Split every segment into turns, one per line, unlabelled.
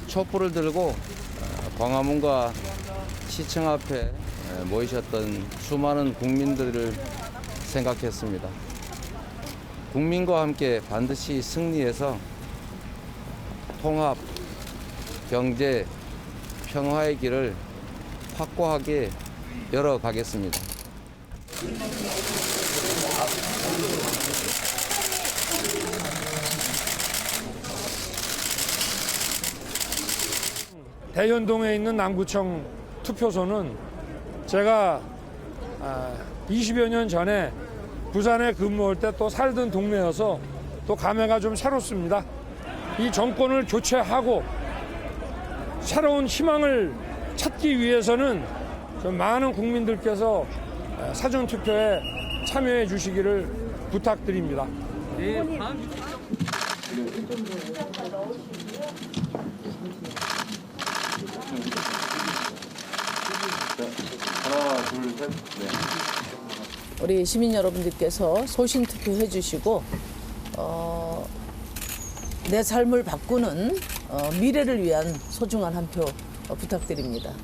촛불을 들고 광화문과 시청 앞에 모이셨던 수많은 국민들을 생각했습니다. 국민과 함께 반드시 승리해서 통합, 경제, 평화의 길을 확고하게 열어가겠습니다.
대연동에 있는 남구청 투표소는 제가 20여 년 전에 부산에 근무할 때 또 살던 동네여서 또 감회가 좀 새롭습니다. 이 정권을 교체하고 새로운 희망을 찾기 위해서는 좀 많은 국민들께서 사전투표에 참여해 주시기를 부탁드립니다.
하나, 둘, 셋. 네.
우리 시민 여러분들께서 소신 투표해 주시고 내 삶을 바꾸는 미래를 위한 소중한 한 표 부탁드립니다.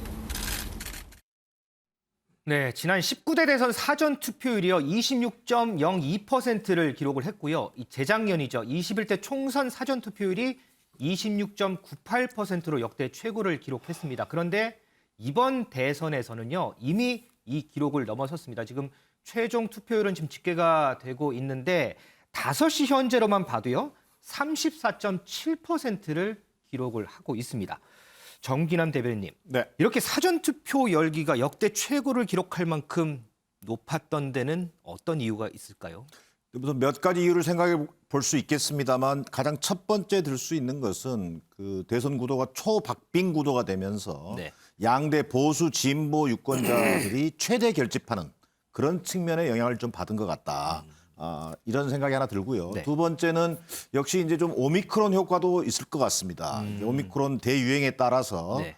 네, 지난 19대 대선 사전 투표율이요 26.02%를 기록을 했고요. 재작년이죠. 21대 총선 사전 투표율이 26.98%로 역대 최고를 기록했습니다. 그런데 이번 대선에서는요 이미 이 기록을 넘어섰습니다. 지금 최종 투표율은 지금 집계가 되고 있는데 5시 현재로만 봐도요 34.7%를 기록을 하고 있습니다. 정기남 대변인님,
네.
이렇게 사전투표 열기가 역대 최고를 기록할 만큼 높았던 데는 어떤 이유가 있을까요?
우선 몇 가지 이유를 생각해 볼 수 있겠습니다만 가장 첫 번째 들 수 있는 것은 그 대선 구도가 초박빙 구도가 되면서
네.
양대 보수 진보 유권자들이 최대 결집하는 그런 측면에 영향을 좀 받은 것 같다. 이런 생각이 하나 들고요.
네.
두 번째는 역시 이제 좀 오미크론 효과도 있을 것 같습니다. 오미크론 대유행에 따라서
네.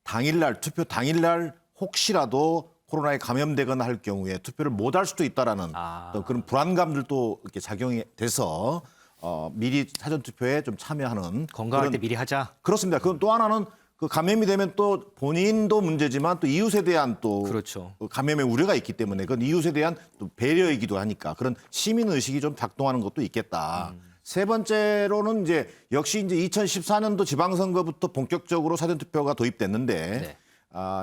당일날 투표 당일날 혹시라도 코로나에 감염되거나 할 경우에 투표를 못 할 수도 있다라는 어떤 그런 불안감들도 이렇게 작용이 돼서 미리 사전 투표에 좀 참여하는
건강할 때 미리 하자.
그렇습니다. 그건 또 하나는 그 감염이 되면 또 본인도 문제지만 또 이웃에 대한 또
그렇죠.
감염의 우려가 있기 때문에 그건 이웃에 대한 또 배려이기도 하니까 그런 시민 의식이 좀 작동하는 것도 있겠다. 세 번째로는 이제 역시 이제 2014년도 지방선거부터 본격적으로 사전투표가 도입됐는데
네.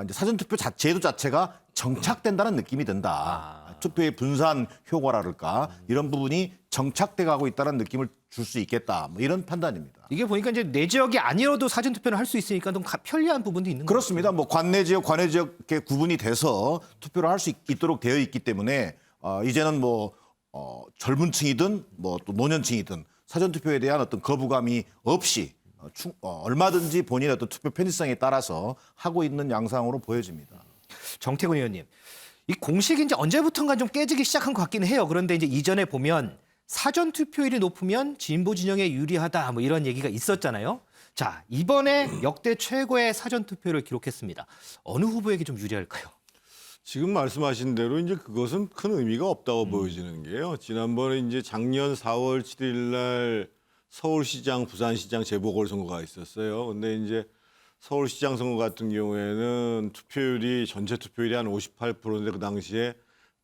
이제 사전투표 제도 자체가 정착된다는 느낌이 든다. 투표의 분산 효과랄까 이런 부분이 정착돼 가고 있다는 느낌을 줄 수 있겠다. 뭐 이런 판단입니다.
이게 보니까 이제 내 지역이 아니어도 사전투표를 할 수 있으니까 좀 편리한 부분도 있는 거죠.
그렇습니다. 뭐 관내 지역, 관외 지역에 구분이 돼서 투표를 할 수 있도록 되어 있기 때문에 이제는 뭐 젊은 층이든 뭐 또 노년층이든 사전 투표에 대한 어떤 거부감이 없이 얼마든지 본인의 어떤 투표 편의성에 따라서 하고 있는 양상으로 보여집니다.
정태근 의원님, 이 공식이 이제 언제부턴가 좀 깨지기 시작한 것 같긴 해요. 그런데 이제 이전에 보면 사전 투표율이 높으면 진보 진영에 유리하다 뭐 이런 얘기가 있었잖아요. 자, 이번에 역대 최고의 사전 투표를 기록했습니다. 어느 후보에게 좀 유리할까요?
지금 말씀하신 대로 이제 그것은 큰 의미가 없다고 보여지는 게요. 지난번에 이제 작년 4월 7일 날 서울시장, 부산시장 재보궐선거가 있었어요. 근데 이제 서울시장 선거 같은 경우에는 투표율이 전체 투표율이 한 58%인데 그 당시에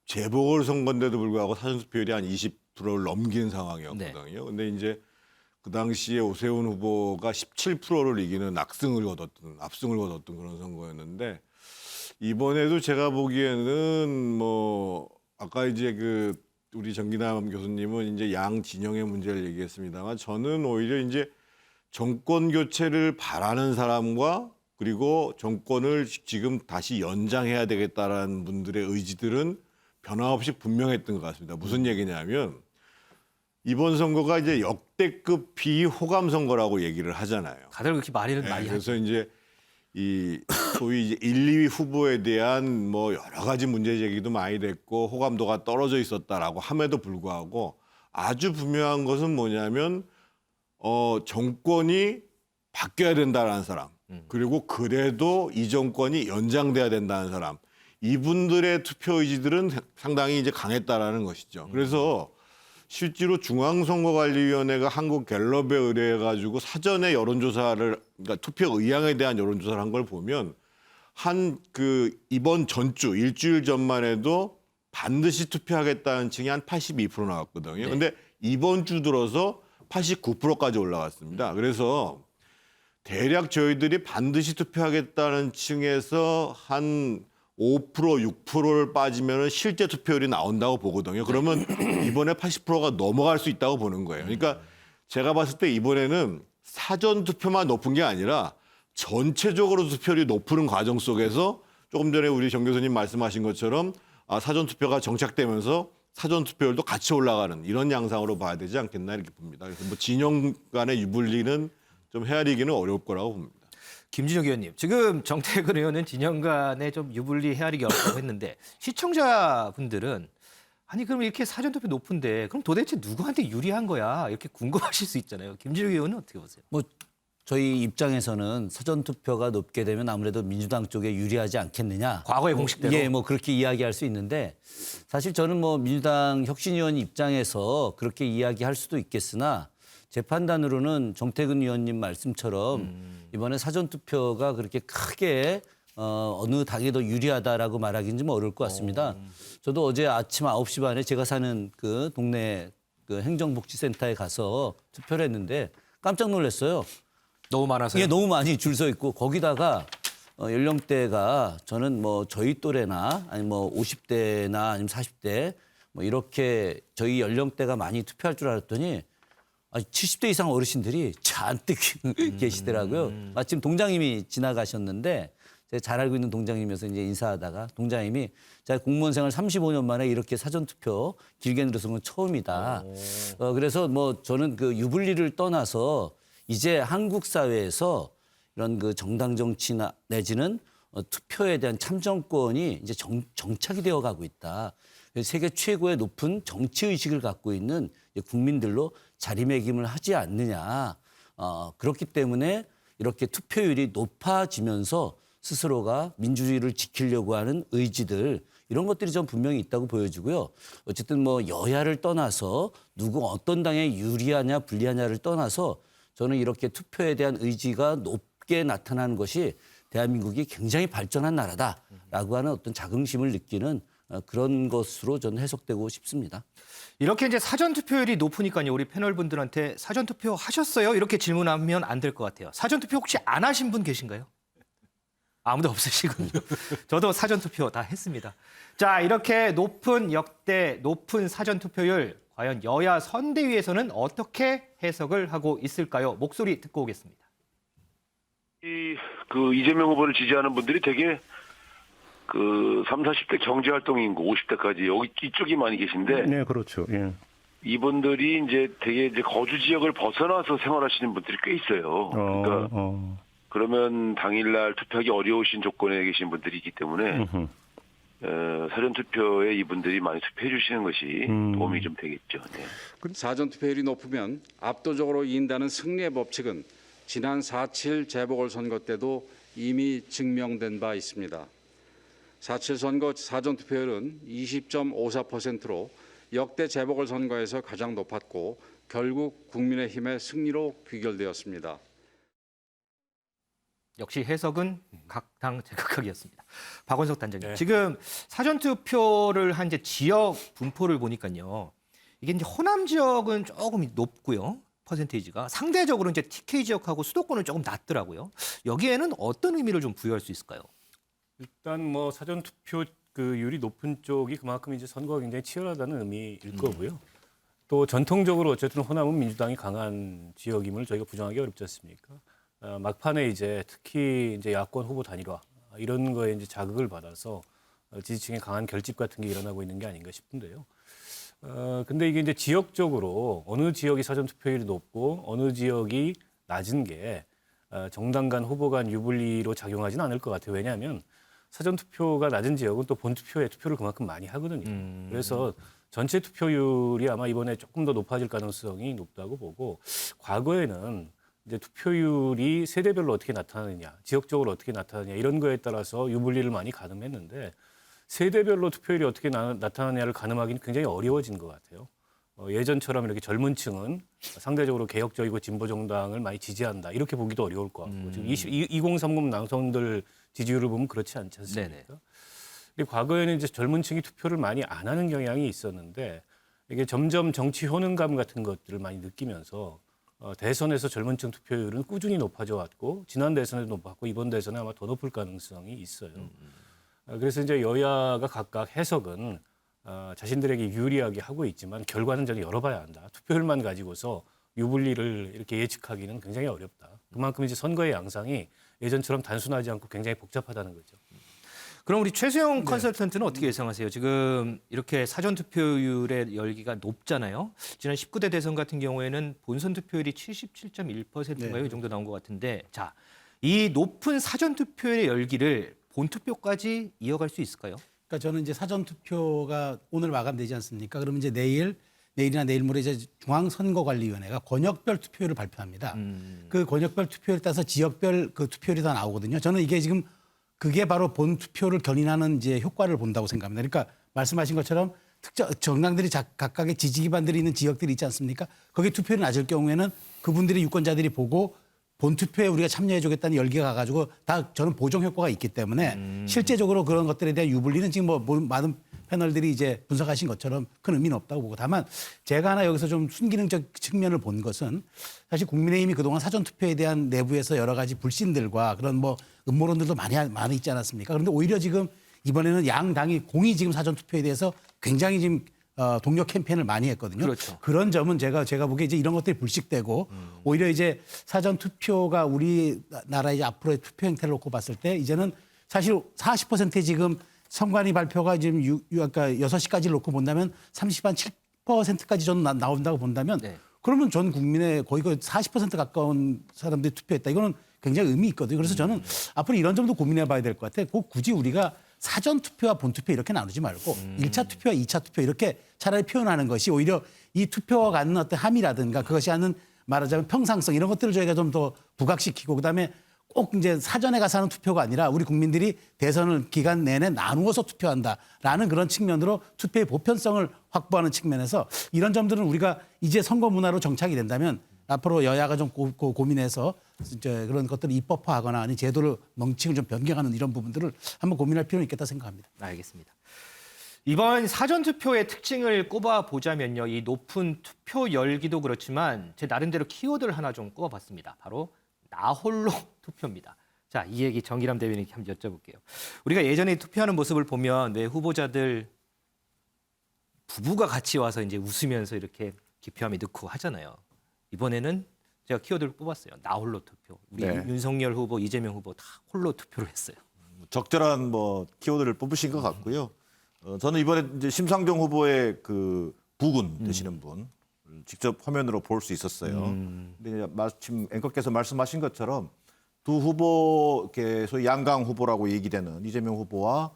재보궐선거인데도 불구하고 사전투표율이 한 20%를 넘긴 상황이었거든요.
네.
근데 이제 그 당시에 오세훈 후보가 17%를 이기는 압승을 거뒀던 그런 선거였는데 이번에도 제가 보기에는 뭐 아까 이제 그 우리 정기남 교수님은 이제 양 진영의 문제를 얘기했습니다만 저는 오히려 이제 정권 교체를 바라는 사람과 그리고 정권을 지금 다시 연장해야 되겠다라는 분들의 의지들은 변함없이 분명했던 것 같습니다. 무슨 얘기냐면 이번 선거가 이제 역대급 비호감 선거라고 얘기를 하잖아요.
다들 그렇게 많이
네,
하죠.
그래서 이제 이 소위 이제 1, 2위 후보에 대한 뭐 여러 가지 문제 제기도 많이 됐고 호감도가 떨어져 있었다라고 함에도 불구하고 아주 분명한 것은 뭐냐면 정권이 바뀌어야 된다는 사람 그리고 그래도 이 정권이 연장돼야 된다는 사람 이분들의 투표 의지들은 상당히 이제 강했다라는 것이죠. 그래서 실제로 중앙선거관리위원회가 한국갤럽에 의뢰해가지고 사전에 여론조사를, 그러니까 투표 의향에 대한 여론조사를 한 걸 보면 이번 전주 일주일 전만 해도 반드시 투표하겠다는 층이 한 82% 나왔거든요. 근데 이번 주 들어서 89%까지 올라갔습니다. 그래서 대략 저희들이 반드시 투표하겠다는 층에서 한 5%, 6%를 빠지면 실제 투표율이 나온다고 보거든요. 그러면 이번에 80%가 넘어갈 수 있다고 보는 거예요. 그러니까 제가 봤을 때 이번에는 사전 투표만 높은 게 아니라 전체적으로 투표율이 높은 과정 속에서 조금 전에 우리 정 교수님 말씀하신 것처럼 사전 투표가 정착되면서 사전 투표율도 같이 올라가는 이런 양상으로 봐야 되지 않겠나 이렇게 봅니다. 그래서 뭐 진영 간의 유불리는 좀 헤아리기는 어려울 거라고 봅니다.
김진혁 의원님, 지금 정태근 의원은 진영 간에 좀 유불리 헤아리기 어렵다고 했는데 시청자분들은 아니 그럼 이렇게 사전투표 높은데 그럼 도대체 누구한테 유리한 거야? 이렇게 궁금하실 수 있잖아요. 김진혁 의원은 어떻게 보세요?
뭐 저희 입장에서는 사전 투표가 높게 되면 아무래도 민주당 쪽에 유리하지 않겠느냐.
과거의 공식대로?
예, 뭐 그렇게 이야기할 수 있는데 사실 저는 뭐 민주당 혁신위원 입장에서 그렇게 이야기할 수도 있겠으나 제 판단으로는 정태근 의원님 말씀처럼 이번에 사전 투표가 그렇게 크게 어느 당에 더 유리하다라고 말하기는 좀 어려울 것 같습니다. 저도 어제 아침 9시 반에 제가 사는 그 동네 그 행정복지센터에 가서 투표를 했는데 깜짝 놀랐어요.
너무 많아서요?
예, 너무 많이 줄 서 있고 거기다가 연령대가 저는 뭐 저희 또래나 아니면 뭐 50대나 아니면 40대 뭐 이렇게 저희 연령대가 많이 투표할 줄 알았더니 70대 이상 어르신들이 잔뜩 계시더라고요. 마침 동장님이 지나가셨는데 제가 잘 알고 있는 동장님이어서 이제 인사하다가 동장님이 제가 공무원 생활 35년 만에 이렇게 사전투표 길게 늘어선 건 처음이다. 그래서 뭐 저는 그 유불리를 떠나서 이제 한국 사회에서 이런 그 정당 정치나 내지는 투표에 대한 참정권이 이제 정착이 되어 가고 있다. 세계 최고의 높은 정치 의식을 갖고 있는 국민들로 자리매김을 하지 않느냐. 그렇기 때문에 이렇게 투표율이 높아지면서 스스로가 민주주의를 지키려고 하는 의지들 이런 것들이 좀 분명히 있다고 보여지고요. 어쨌든 뭐 여야를 떠나서 누구 어떤 당에 유리하냐 불리하냐를 떠나서 저는 이렇게 투표에 대한 의지가 높게 나타나는 것이 대한민국이 굉장히 발전한 나라다라고 하는 어떤 자긍심을 느끼는 그런 것으로 저는 해석되고 싶습니다.
이렇게 이제 사전 투표율이 높으니까요. 우리 패널 분들한테 사전 투표 하셨어요? 이렇게 질문하면 안 될 것 같아요. 사전 투표 혹시 안 하신 분 계신가요? 아무도 없으시군요. 저도 사전 투표 다 했습니다. 자, 이렇게 역대 높은 사전 투표율 과연 여야 선대위에서는 어떻게 해석을 하고 있을까요? 목소리 듣고 오겠습니다.
이재명 후보를 지지하는 분들이 되게 30, 40대 경제활동 인구 50대까지 여기 이쪽이 많이 계신데.
네, 그렇죠. 예.
이분들이 되게 거주 지역을 벗어나서 생활하시는 분들이 꽤 있어요. 그러면 당일날 투표하기 어려우신 조건에 계신 분들이 있기 때문에 사전 투표에 이분들이 많이 투표해 주시는 것이 도움이 좀 되겠죠. 네.
사전 투표율이 높으면 압도적으로 이긴다는 승리의 법칙은 지난 4.7 재보궐선거 때도 이미 증명된 바 있습니다. 4.7 선거 사전 투표율은 20.54%로 역대 재보궐선거에서 가장 높았고 결국 국민의힘의 승리로 귀결되었습니다.
역시 해석은 각 당 제각각이었습니다. 박원석 단장님, 네. 지금 사전 투표를 한 이제 지역 분포를 보니까요, 이게 이제 호남 지역은 조금 높고요, 퍼센테이지가 상대적으로 이제 TK 지역하고 수도권은 조금 낮더라고요. 여기에는 어떤 의미를 좀 부여할 수 있을까요?
일단 뭐 사전 투표 율이 높은 쪽이 그만큼 이제 선거가 굉장히 치열하다는 의미일 거고요. 또 전통적으로 어쨌든 호남은 민주당이 강한 지역임을 저희가 부정하기 어렵지 않습니까? 막판에 이제 특히 이제 야권 후보 단일화 이런 거에 이제 자극을 받아서 지지층의 강한 결집 같은 게 일어나고 있는 게 아닌가 싶은데요. 근데 이게 이제 지역적으로 어느 지역이 사전 투표율이 높고 어느 지역이 낮은 게 정당 간 후보 간 유불리로 작용하지는 않을 것 같아요. 왜냐하면 사전 투표가 낮은 지역은 또 본 투표에 투표를 그만큼 많이 하거든요. 그래서 전체 투표율이 아마 이번에 조금 더 높아질 가능성이 높다고 보고, 과거에는 이제 투표율이 세대별로 어떻게 나타나느냐, 지역적으로 어떻게 나타나느냐 이런 거에 따라서 유불리를 많이 가늠했는데 세대별로 투표율이 어떻게 나타나느냐를 가늠하기는 굉장히 어려워진 것 같아요. 예전처럼 이렇게 젊은 층은 상대적으로 개혁적이고 진보 정당을 많이 지지한다 이렇게 보기도 어려울 것 같고 지금 2030 남성들 지지율을 보면 그렇지 않지 않습니까?
네네.
근데 과거에는 이제 젊은 층이 투표를 많이 안 하는 경향이 있었는데 이게 점점 정치 효능감 같은 것들을 많이 느끼면서 대선에서 젊은 층 투표율은 꾸준히 높아져 왔고 지난 대선에도 높았고 이번 대선에 아마 더 높을 가능성이 있어요. 그래서 이제 여야가 각각 해석은 자신들에게 유리하게 하고 있지만 결과는 저는 열어봐야 한다. 투표율만 가지고서 유불리를 이렇게 예측하기는 굉장히 어렵다. 그만큼 이제 선거의 양상이 예전처럼 단순하지 않고 굉장히 복잡하다는 거죠.
그럼 우리 최수영 컨설턴트는 어떻게 예상하세요? 지금 이렇게 사전 투표율의 열기가 높잖아요. 지난 19대 대선 같은 경우에는 본선 투표율이 77.1%인가요? 이 정도 나온 것 같은데, 자, 이 높은 사전 투표율의 열기를 본 투표까지 이어갈 수 있을까요?
그러니까 저는 이제 사전 투표가 오늘 마감되지 않습니까? 그러면 이제 내일이나 내일 모레 이제 중앙선거관리위원회가 권역별 투표율을 발표합니다. 그 권역별 투표율에 따라서 지역별 그 투표율이 다 나오거든요. 저는 이게 지금 그게 바로 본 투표를 견인하는 이제 효과를 본다고 생각합니다. 그러니까 말씀하신 것처럼 특정 정당들이 각각의 지지 기반들이 있는 지역들이 있지 않습니까? 거기 투표율이 낮을 경우에는 그분들이 유권자들이 보고 본 투표에 우리가 참여해주겠다는 열기가 가가지고 다 저는 보정 효과가 있기 때문에 실제적으로 그런 것들에 대한 유불리는 지금 뭐 많은 패널들이 이제 분석하신 것처럼 큰 의미는 없다고 보고 다만 제가 하나 여기서 좀 순기능적 측면을 본 것은 사실 국민의힘이 그동안 사전투표에 대한 내부에서 여러 가지 불신들과 그런 뭐 음모론들도 많이 있지 않았습니까? 그런데 오히려 지금 이번에는 양 당이 공이 지금 사전투표에 대해서 굉장히 지금 동력 캠페인을 많이 했거든요.
그렇죠.
그런 점은 제가 보기에 이제 이런 것들이 불식되고 오히려 이제 사전 투표가 우리나라의 이제 앞으로의 투표 행태를 놓고 봤을 때 이제는 사실 40%의 지금 선관위 발표가 지금 그러니까 6시까지를 놓고 본다면 7%까지 저는 나온다고 본다면
네.
그러면 전 국민의 거의 40% 가까운 사람들이 투표했다. 이거는 굉장히 의미 있거든요. 그래서 저는 앞으로 이런 점도 고민해 봐야 될 것 같아요. 꼭 굳이 우리가 사전 투표와 본 투표 이렇게 나누지 말고 1차 투표와 2차 투표 이렇게 차라리 표현하는 것이 오히려 이 투표와 갖는 어떤 함이라든가 그것이 하는 말하자면 평상성 이런 것들을 저희가 좀 더 부각시키고 그다음에 꼭 이제 사전에 가서 하는 투표가 아니라 우리 국민들이 대선을 기간 내내 나누어서 투표한다라는 그런 측면으로 투표의 보편성을 확보하는 측면에서 이런 점들은 우리가 이제 선거 문화로 정착이 된다면 앞으로 여야가 좀 고민해서 이제 그런 것들을 입법화하거나 아니 제도를 명칭을 좀 변경하는 이런 부분들을 한번 고민할 필요는 있겠다 생각합니다.
알겠습니다. 이번 사전투표의 특징을 꼽아보자면요. 이 높은 투표 열기도 그렇지만 제 나름대로 키워드를 하나 좀 꼽아봤습니다. 바로 나홀로 투표입니다. 자, 이 얘기 정기람 대변인께 한번 여쭤볼게요. 우리가 예전에 투표하는 모습을 보면 왜 후보자들 부부가 같이 와서 이제 웃으면서 이렇게 기표함에 넣고 하잖아요. 이번에는 제가 키워드를 뽑았어요. 나홀로 투표. 우리
네.
윤석열 후보, 이재명 후보 다 홀로 투표를 했어요.
적절한 뭐 키워드를 뽑으신 것 같고요. 저는 이번에 이제 심상정 후보의 그 부군 되시는 분 직접 화면으로 볼 수 있었어요. 근데 마침 앵커께서 말씀하신 것처럼 두 후보, 소위 양강 후보라고 얘기되는 이재명 후보와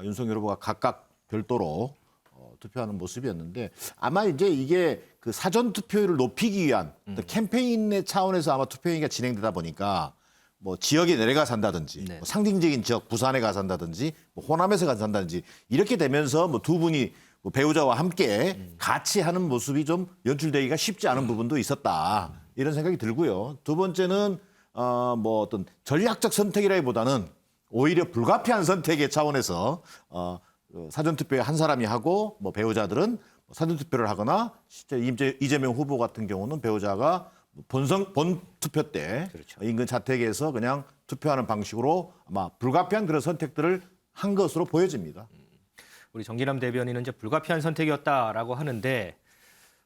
윤석열 후보가 각각 별도로 투표하는 모습이었는데 아마 이제 이게 그 사전 투표율을 높이기 위한 캠페인의 차원에서 아마 투표행위가 진행되다 보니까 뭐 지역에 내려가 산다든지
네.
뭐 상징적인 지역 부산에 가 산다든지 뭐 호남에서 가 산다든지 이렇게 되면서 뭐 두 분이 뭐 배우자와 함께 같이 하는 모습이 좀 연출되기가 쉽지 않은 부분도 있었다 이런 생각이 들고요. 두 번째는 뭐 어떤 전략적 선택이라기보다는 오히려 불가피한 선택의 차원에서 사전 투표에 한 사람이 하고 뭐 배우자들은 사전 투표를 하거나 실제 이재명 후보 같은 경우는 배우자가 본 투표 때
그렇죠.
인근 자택에서 그냥 투표하는 방식으로 아마 불가피한 그런 선택들을 한 것으로 보여집니다.
우리 정기남 대변인은 이제 불가피한 선택이었다라고 하는데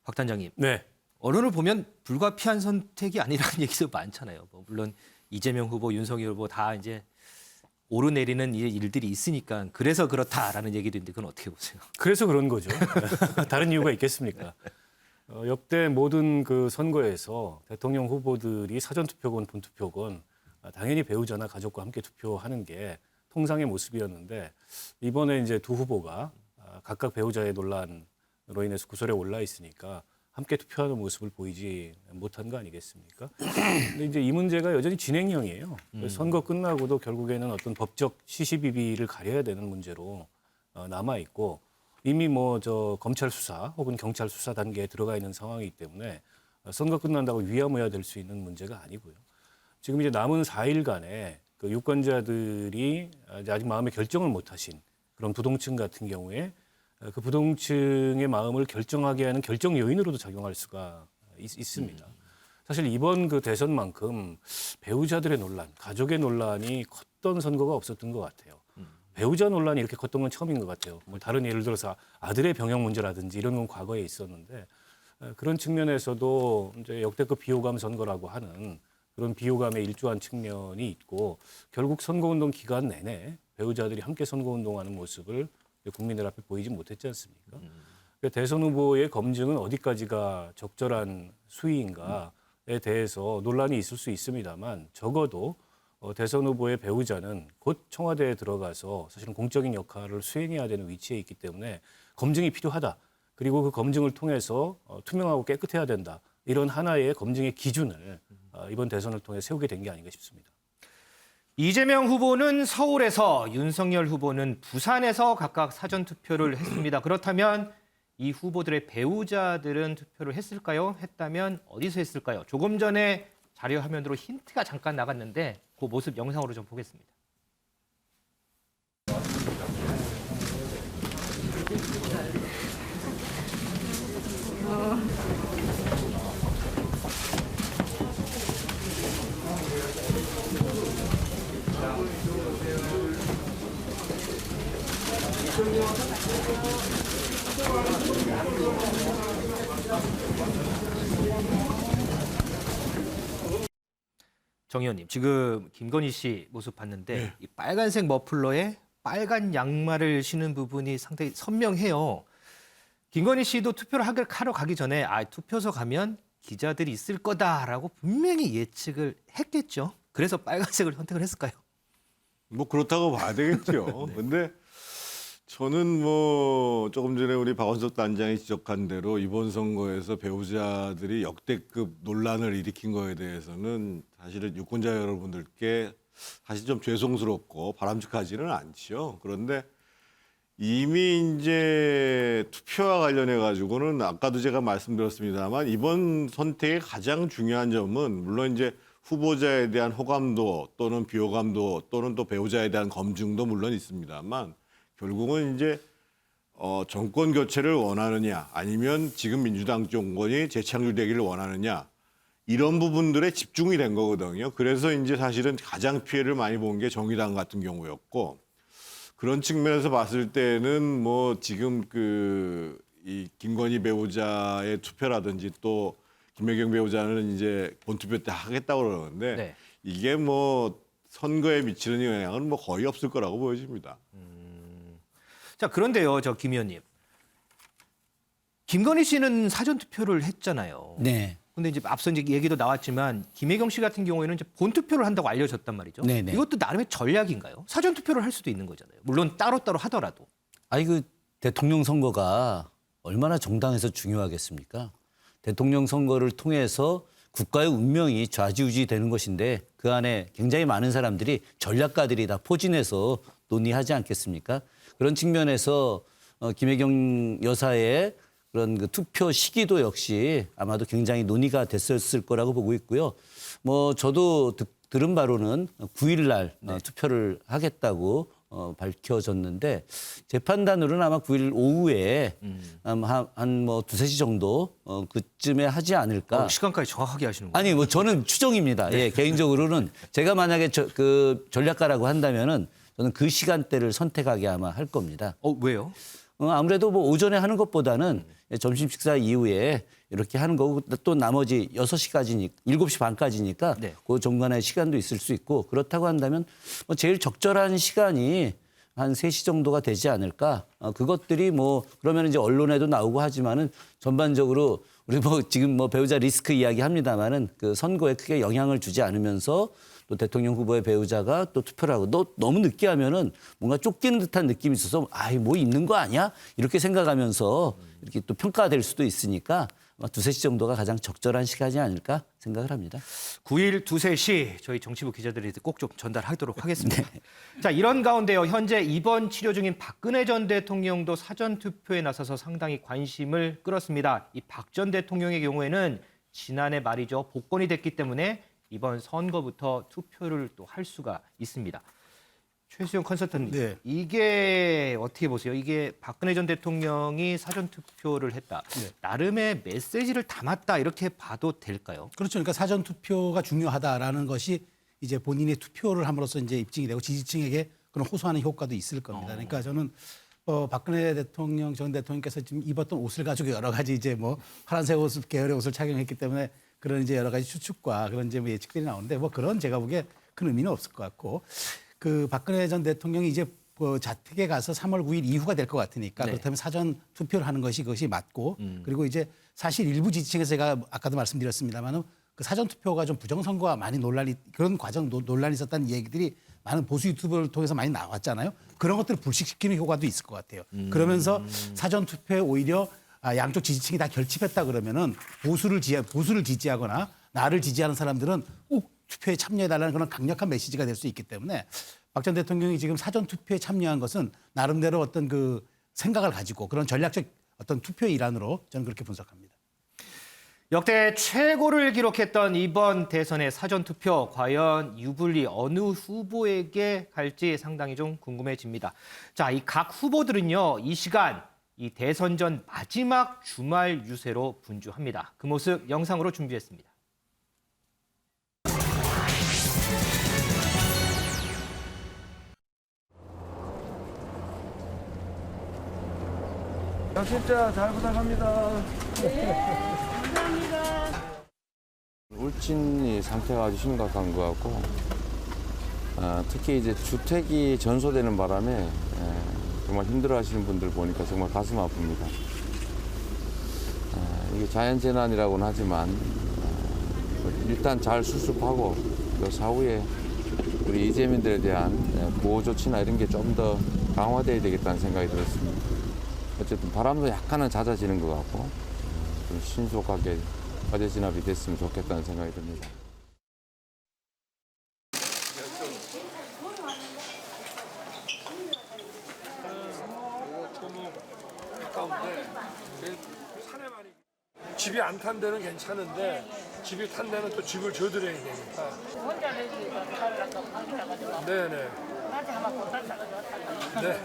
박 단장님.
네.
언론을 보면 불가피한 선택이 아니라는 얘기도 많잖아요. 뭐 물론 이재명 후보, 윤석열 후보 다 이제 오르내리는 일들이 있으니까 그래서 그렇다라는 얘기도 있는데 그건 어떻게 보세요?
그래서 그런 거죠. 다른 이유가 있겠습니까? 역대 모든 그 선거에서 대통령 후보들이 사전투표건 본투표건 당연히 배우자나 가족과 함께 투표하는 게 통상의 모습이었는데 이번에 이제 두 후보가 각각 배우자의 논란으로 인해서 구설에 올라 있으니까 함께 투표하는 모습을 보이지 못한 거 아니겠습니까? 근데 이제 이 문제가 여전히 진행형이에요. 선거 끝나고도 결국에는 어떤 법적 시시비비를 가려야 되는 문제로 남아 있고 이미 검찰 수사 혹은 경찰 수사 단계에 들어가 있는 상황이기 때문에 선거 끝난다고 위야무야 될 수 있는 문제가 아니고요. 지금 이제 남은 4일간에 그 유권자들이 아직 마음의 결정을 못하신 그런 부동층 같은 경우에 그 부동층의 마음을 결정하게 하는 결정 요인으로도 작용할 수가 있습니다. 사실 이번 그 대선만큼 배우자들의 논란, 가족의 논란이 컸던 선거가 없었던 것 같아요. 배우자 논란이 이렇게 컸던 건 처음인 것 같아요. 뭐 다른 예를 들어서 아들의 병역 문제라든지 이런 건 과거에 있었는데 그런 측면에서도 이제 역대급 비호감 선거라고 하는 그런 비호감에 일조한 측면이 있고 결국 선거운동 기간 내내 배우자들이 함께 선거운동하는 모습을 국민들 앞에 보이지 못했지 않습니까? 대선 후보의 검증은 어디까지가 적절한 수위인가에 대해서 논란이 있을 수 있습니다만 적어도 대선 후보의 배우자는 곧 청와대에 들어가서 사실은 공적인 역할을 수행해야 되는 위치에 있기 때문에 검증이 필요하다. 그리고 그 검증을 통해서 투명하고 깨끗해야 된다. 이런 하나의 검증의 기준을 이번 대선을 통해 세우게 된 게 아닌가 싶습니다.
이재명 후보는 서울에서, 윤석열 후보는 부산에서 각각 사전투표를 했습니다. 그렇다면 이 후보들의 배우자들은 투표를 했을까요? 했다면 어디서 했을까요? 조금 전에 자료 화면으로 힌트가 잠깐 나갔는데 그 모습 영상으로 좀 보겠습니다. 정 의원님, 지금 김건희 씨 모습 봤는데 이 빨간색 머플러에 빨간 양말을 신은 부분이 상당히 선명해요. 김건희 씨도 투표를 하러 가기 전에 투표소 가면 기자들이 있을 거다라고 분명히 예측을 했겠죠. 그래서 빨간색을 선택을 했을까요?
뭐 그렇다고 봐야 되겠죠. 근데 저는 뭐 조금 전에 우리 박원석 단장이 지적한 대로 이번 선거에서 배우자들이 역대급 논란을 일으킨 거에 대해서는 사실은 유권자 여러분들께 사실 좀 죄송스럽고 바람직하지는 않죠. 그런데 이미 이제 투표와 관련해 가지고는 아까도 제가 말씀드렸습니다만 이번 선택의 가장 중요한 점은 물론 이제 후보자에 대한 호감도 또는 비호감도 또는 또 배우자에 대한 검증도 물론 있습니다만 결국은 이제 정권 교체를 원하느냐 아니면 지금 민주당 정권이 재창출되기를 원하느냐 이런 부분들에 집중이 된 거거든요. 그래서 이제 사실은 가장 피해를 많이 본 게 정의당 같은 경우였고 그런 측면에서 봤을 때는 뭐 지금 이 김건희 배우자의 투표라든지 또 김혜경 배우자는 이제 본투표 때 하겠다고 그러는데
네.
이게 뭐 선거에 미치는 영향은 뭐 거의 없을 거라고 보여집니다.
자, 그런데요, 김 의원님. 김건희 씨는 사전투표를 했잖아요.
네.
근데 이제 앞서 이제 얘기도 나왔지만 김혜경 씨 같은 경우에는 이제 본투표를 한다고 알려졌단 말이죠.
네네.
이것도 나름의 전략인가요? 사전투표를 할 수도 있는 거잖아요. 물론 따로따로 하더라도.
대통령 선거가 얼마나 정당에서 중요하겠습니까? 대통령 선거를 통해서 국가의 운명이 좌지우지되는 것인데 그 안에 굉장히 많은 사람들이 전략가들이 다 포진해서 논의하지 않겠습니까? 그런 측면에서 김혜경 여사의 그런 그 투표 시기도 역시 아마도 굉장히 논의가 됐었을 거라고 보고 있고요. 뭐 저도 들은 바로는 9일 날 투표를 하겠다고 밝혀졌는데 제 판단으로는 아마 9일 오후에 한 뭐 2-3시 정도 그쯤에 하지 않을까.
시간까지 정확하게 하시는 거예요?
아니 뭐 저는 추정입니다. 예, 개인적으로는 제가 만약에 그 전략가라고 한다면은 저는 그 시간대를 선택하게 아마 할 겁니다.
왜요?
아무래도 뭐 오전에 하는 것보다는 점심 식사 이후에 이렇게 하는 거고 또 나머지 6시까지니까 7시 반까지니까
네.
그 중간에 시간도 있을 수 있고 그렇다고 한다면 뭐 제일 적절한 시간이 한 3시 정도가 되지 않을까. 그것들이 뭐 그러면 이제 언론에도 나오고 하지만은 전반적으로 우리 뭐 지금 뭐 배우자 리스크 이야기 합니다만은 그 선거에 크게 영향을 주지 않으면서 또 대통령 후보의 배우자가 또 투표를 하고 너무 늦게 하면은 뭔가 쫓기는 듯한 느낌이 있어서 뭐 있는 거 아니야? 이렇게 생각하면서 이렇게 또 평가될 수도 있으니까 두세 시 정도가 가장 적절한 시간이 아닐까 생각을 합니다.
9일 두세 시 저희 정치부 기자들이 꼭 좀 전달하도록 하겠습니다. 자, 이런 가운데요. 현재 입원 치료 중인 박근혜 전 대통령도 사전투표에 나서서 상당히 관심을 끌었습니다. 이 박 전 대통령의 경우에는 지난해 말이죠. 복권이 됐기 때문에 이번 선거부터 투표를 또 할 수가 있습니다. 최수영 컨설턴트,
네.
이게 어떻게 보세요? 이게 박근혜 전 대통령이 사전투표를 했다.
네.
나름의 메시지를 담았다 이렇게 봐도 될까요?
그렇죠. 그러니까 사전 투표가 중요하다라는 것이 이제 본인의 투표를 함으로써 이제 입증이 되고 지지층에게 그런 호소하는 효과도 있을 겁니다. 그러니까 저는 박근혜 대통령 전 대통령께서 지금 입었던 옷을 가지고 여러 가지 이제 뭐 파란색 옷 계열의 옷을 착용했기 때문에 그런 이제 여러 가지 추측과 그런 이제 뭐 예측들이 나오는데 뭐 그런 제가 보기에 큰 의미는 없을 것 같고 그 박근혜 전 대통령이 이제 그 자택에 가서 3월 9일 이후가 될 것 같으니까
네.
그렇다면 사전 투표를 하는 것이 그것이 맞고 그리고 이제 사실 일부 지지층에서 제가 아까도 말씀드렸습니다만은 그 사전 투표가 좀 부정선거와 많이 논란이 그런 과정 논란이 있었다는 얘기들이 많은 보수 유튜브를 통해서 많이 나왔잖아요. 그런 것들을 불식시키는 효과도 있을 것 같아요. 그러면서 사전 투표에 오히려 양쪽 지지층이 다 결집했다 그러면은 보수를 지지하거나 나를 지지하는 사람들은 꼭 투표에 참여해달라는 그런 강력한 메시지가 될 수 있기 때문에 박 전 대통령이 지금 사전 투표에 참여한 것은 나름대로 어떤 그 생각을 가지고 그런 전략적 어떤 투표의 일환으로 저는 그렇게 분석합니다.
역대 최고를 기록했던 이번 대선의 사전투표, 과연 유불리 어느 후보에게 갈지 상당히 좀 궁금해집니다. 자, 이 각 후보들은요, 이 시간 이 대선 전 마지막 주말 유세로 분주합니다. 그 모습 영상으로 준비했습니다.
진짜 잘 부탁합니다.
울진이 상태가 아주 심각한 것 같고 특히 이제 주택이 전소되는 바람에 정말 힘들어하시는 분들 보니까 정말 가슴 아픕니다. 이게 자연재난이라고는 하지만 일단 잘 수습하고 그 사후에 우리 이재민들에 대한 보호 조치나 이런 게 좀 더 강화돼야 되겠다는 생각이 들었습니다. 어쨌든 바람도 약간은 잦아지는 것 같고 좀 신속하게 화재 진압이 됐으면 좋겠다는 생각이 듭니다.
집이 안 탄 데는 괜찮은데 집이 탄 데는 또 집을 줘드려야 되니까.
혼자 내주니까 가지고
네네. 네.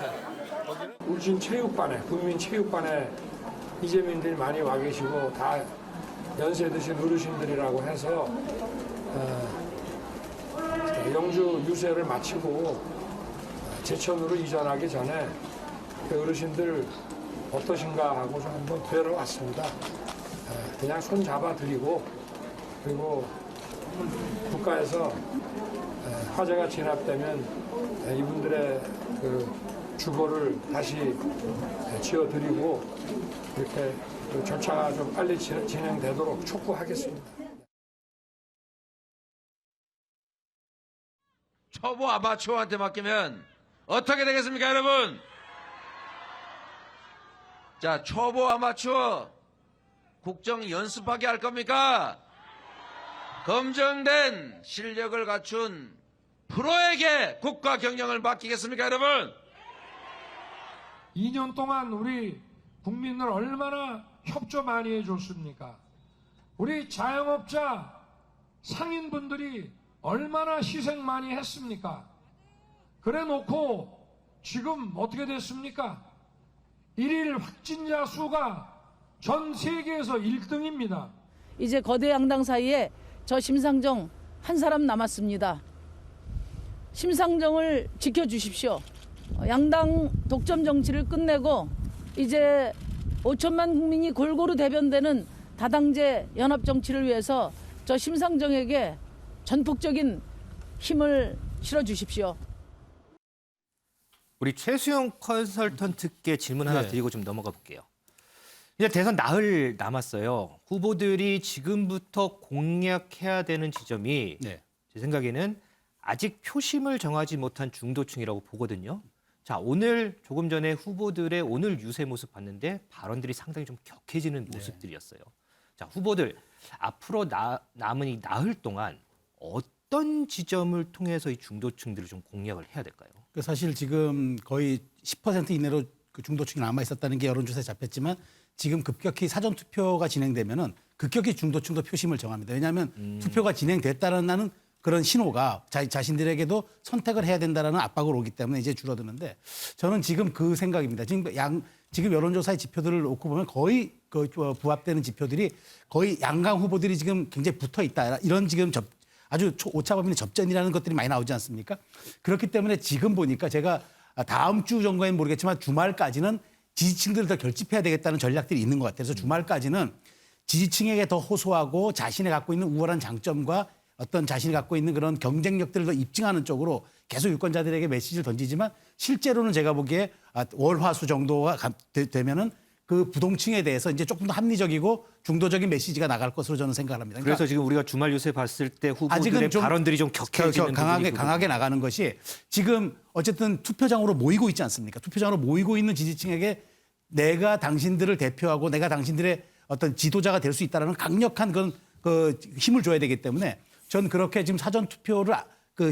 울진 체육관에 국민 체육관에 이재민들이 많이 와 계시고 다 연세 드신 어르신들이라고 해서 영주 유세를 마치고 제천으로 이전하기 전에 그 어르신들 어떠신가 하고 좀 한번 뵈러 왔습니다. 그냥 손 잡아드리고 그리고 국가에서 화재가 진압되면 이분들의 그 주거를 다시 지어드리고 이렇게 절차가 좀 빨리 진행되도록 촉구하겠습니다.
초보 아마추어한테 맡기면 어떻게 되겠습니까, 여러분? 자, 초보 아마추어 국정 연습하게 할 겁니까? 검증된 실력을 갖춘 프로에게 국가 경영을 맡기겠습니까, 여러분?
2년 동안 우리 국민을 얼마나 협조 많이 해줬습니까? 우리 자영업자 상인분들이 얼마나 희생 많이 했습니까? 그래 놓고 지금 어떻게 됐습니까? 1일 확진자 수가 전 세계에서 1등입니다.
이제 거대 양당 사이에 저 심상정 한 사람 남았습니다. 심상정을 지켜주십시오. 양당 독점 정치를 끝내고 이제 5천만 국민이 골고루 대변되는 다당제 연합 정치를 위해서 저 심상정에게 전폭적인 힘을 실어주십시오.
우리 최수영 컨설턴트께 질문 하나 드리고 좀 넘어가 볼게요. 이제 대선 나흘 남았어요. 후보들이 지금부터 공략해야 되는 지점이 제 생각에는 아직 표심을 정하지 못한 중도층이라고 보거든요. 자, 오늘 조금 전에 후보들의 오늘 유세 모습 봤는데 발언들이 상당히 좀 격해지는 모습들이었어요. 자, 후보들 앞으로 남은 이 나흘 동안 어떤 지점을 통해서 이 중도층들을 좀 공략을 해야 될까요?
사실 지금 거의 10% 이내로 그 중도층이 남아 있었다는 게 여론조사에 잡혔지만 지금 급격히 사전 투표가 진행되면은 급격히 중도층도 표심을 정합니다. 왜냐하면 투표가 진행됐다는 그런 신호가 자신들에게도 선택을 해야 된다라는 압박을 오기 때문에 이제 줄어드는데 저는 지금 그 생각입니다. 지금 여론조사의 지표들을 놓고 보면 거의 그 부합되는 지표들이 거의 양강 후보들이 지금 굉장히 붙어 있다. 이런 지금 아주 오차범위의 접전이라는 것들이 많이 나오지 않습니까? 그렇기 때문에 지금 보니까 제가 다음 주 정도에는 모르겠지만 주말까지는 지지층들을 더 결집해야 되겠다는 전략들이 있는 것 같아요. 그래서 주말까지는 지지층에게 더 호소하고 자신이 갖고 있는 우월한 장점과 어떤 자신이 갖고 있는 그런 경쟁력들을 더 입증하는 쪽으로 계속 유권자들에게 메시지를 던지지만 실제로는 제가 보기에 월화수 정도가 되면은 그 부동층에 대해서 이제 조금 더 합리적이고 중도적인 메시지가 나갈 것으로 저는 생각합니다. 그러니까
그래서 지금 우리가 주말 요새 봤을 때 후보들의 발언들이 좀 격해지는
강하게 나가는 것이 지금 어쨌든 투표장으로 모이고 있지 않습니까? 투표장으로 모이고 있는 지지층에게 내가 당신들을 대표하고 내가 당신들의 어떤 지도자가 될 수 있다는 강력한 그 힘을 줘야 되기 때문에 전 그렇게 지금 사전 투표를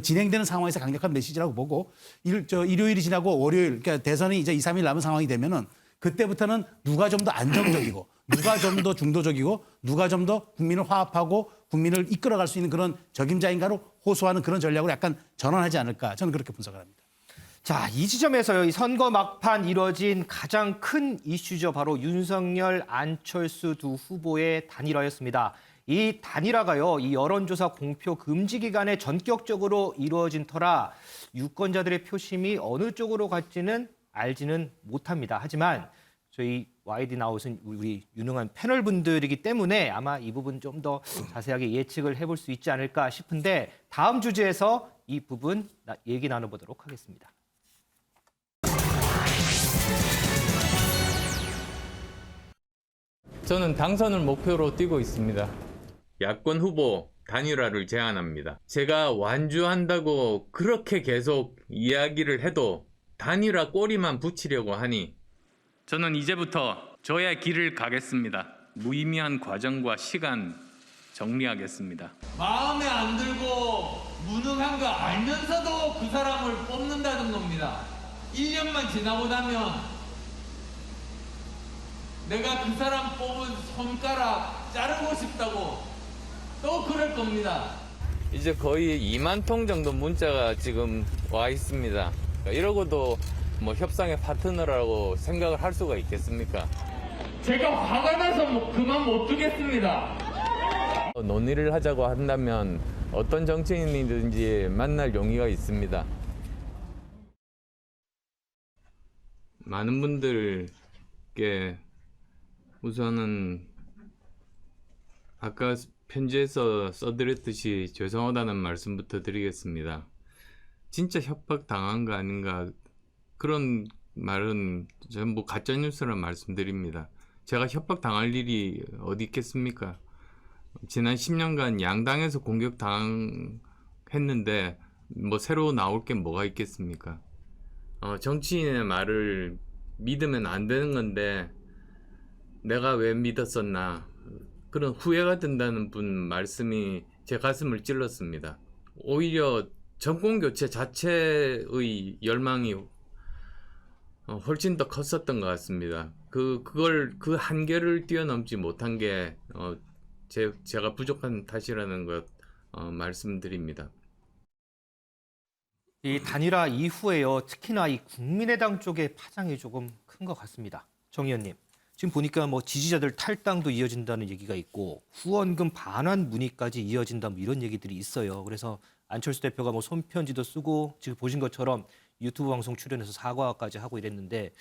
진행되는 상황에서 강력한 메시지라고 보고 일요일이 지나고 월요일 그러니까 대선이 이제 2, 3일 남은 상황이 되면은 그때부터는 누가 좀 더 안정적이고 누가 좀 더 중도적이고 누가 좀 더 국민을 화합하고 국민을 이끌어갈 수 있는 그런 적임자인가로 호소하는 그런 전략으로 약간 전환하지 않을까 저는 그렇게 분석을 합니다.
자, 이 지점에서요. 이 선거 막판 이뤄진 가장 큰 이슈죠. 바로 윤석열, 안철수 두 후보의 단일화였습니다. 이 단일화가요. 이 여론조사 공표 금지 기간에 전격적으로 이루어진 터라 유권자들의 표심이 어느 쪽으로 갈지는 알지는 못합니다. 하지만 저희 YD 나오신 우리 유능한 패널 분들이기 때문에 아마 이 부분 좀 더 자세하게 예측을 해볼 수 있지 않을까 싶은데 다음 주제에서 이 부분 얘기 나눠보도록 하겠습니다.
저는 당선을 목표로 뛰고 있습니다. 야권 후보 단일화를 제안합니다. 제가 완주한다고 그렇게 계속 이야기를 해도 단일화 꼬리만 붙이려고 하니 저는 이제부터 저의 길을 가겠습니다. 무의미한 과정과 시간 정리하겠습니다.
마음에 안 들고 무능한 거 알면서도 그 사람을 뽑는다는 겁니다. 1년만 지나고 나면 내가 그 사람 뽑은 손가락 자르고 싶다고 또 그럴 겁니다.
이제 거의 2만 통 정도 문자가 지금 와 있습니다. 이러고도 뭐 협상의 파트너라고 생각을 할 수가 있겠습니까?
제가 화가 나서 그만 못 두겠습니다.
논의를 하자고 한다면 어떤 정치인이든지 만날 용의가 있습니다. 많은 분들께 우선은 아까 편지에서 써드렸듯이 죄송하다는 말씀부터 드리겠습니다. 진짜 협박 당한 거 아닌가 그런 말은 전부 가짜뉴스란 말씀드립니다. 제가 협박 당할 일이 어디 있겠습니까? 지난 10년간 양당에서 공격 당했는데 뭐 새로 나올 게 뭐가 있겠습니까? 정치인의 말을 믿으면 안 되는 건데 내가 왜 믿었었나 그런 후회가 든다는 분 말씀이 제 가슴을 찔렀습니다. 오히려 정권 교체 자체의 열망이 훨씬 더 컸었던 것 같습니다. 그 한계를 뛰어넘지 못한 게 제가 부족한 탓이라는 것 말씀드립니다.
이 단일화 이후에요. 특히나 이 국민의당 쪽의 파장이 조금 큰 것 같습니다. 정 의원님, 지금 보니까 뭐 지지자들 탈당도 이어진다는 얘기가 있고 후원금 반환 문의까지 이어진다 뭐 이런 얘기들이 있어요. 그래서 안철수 대표가 뭐 손편지도 쓰고 지금 보신 것처럼 유튜브 방송 출연해서 사과까지 하고 이랬는데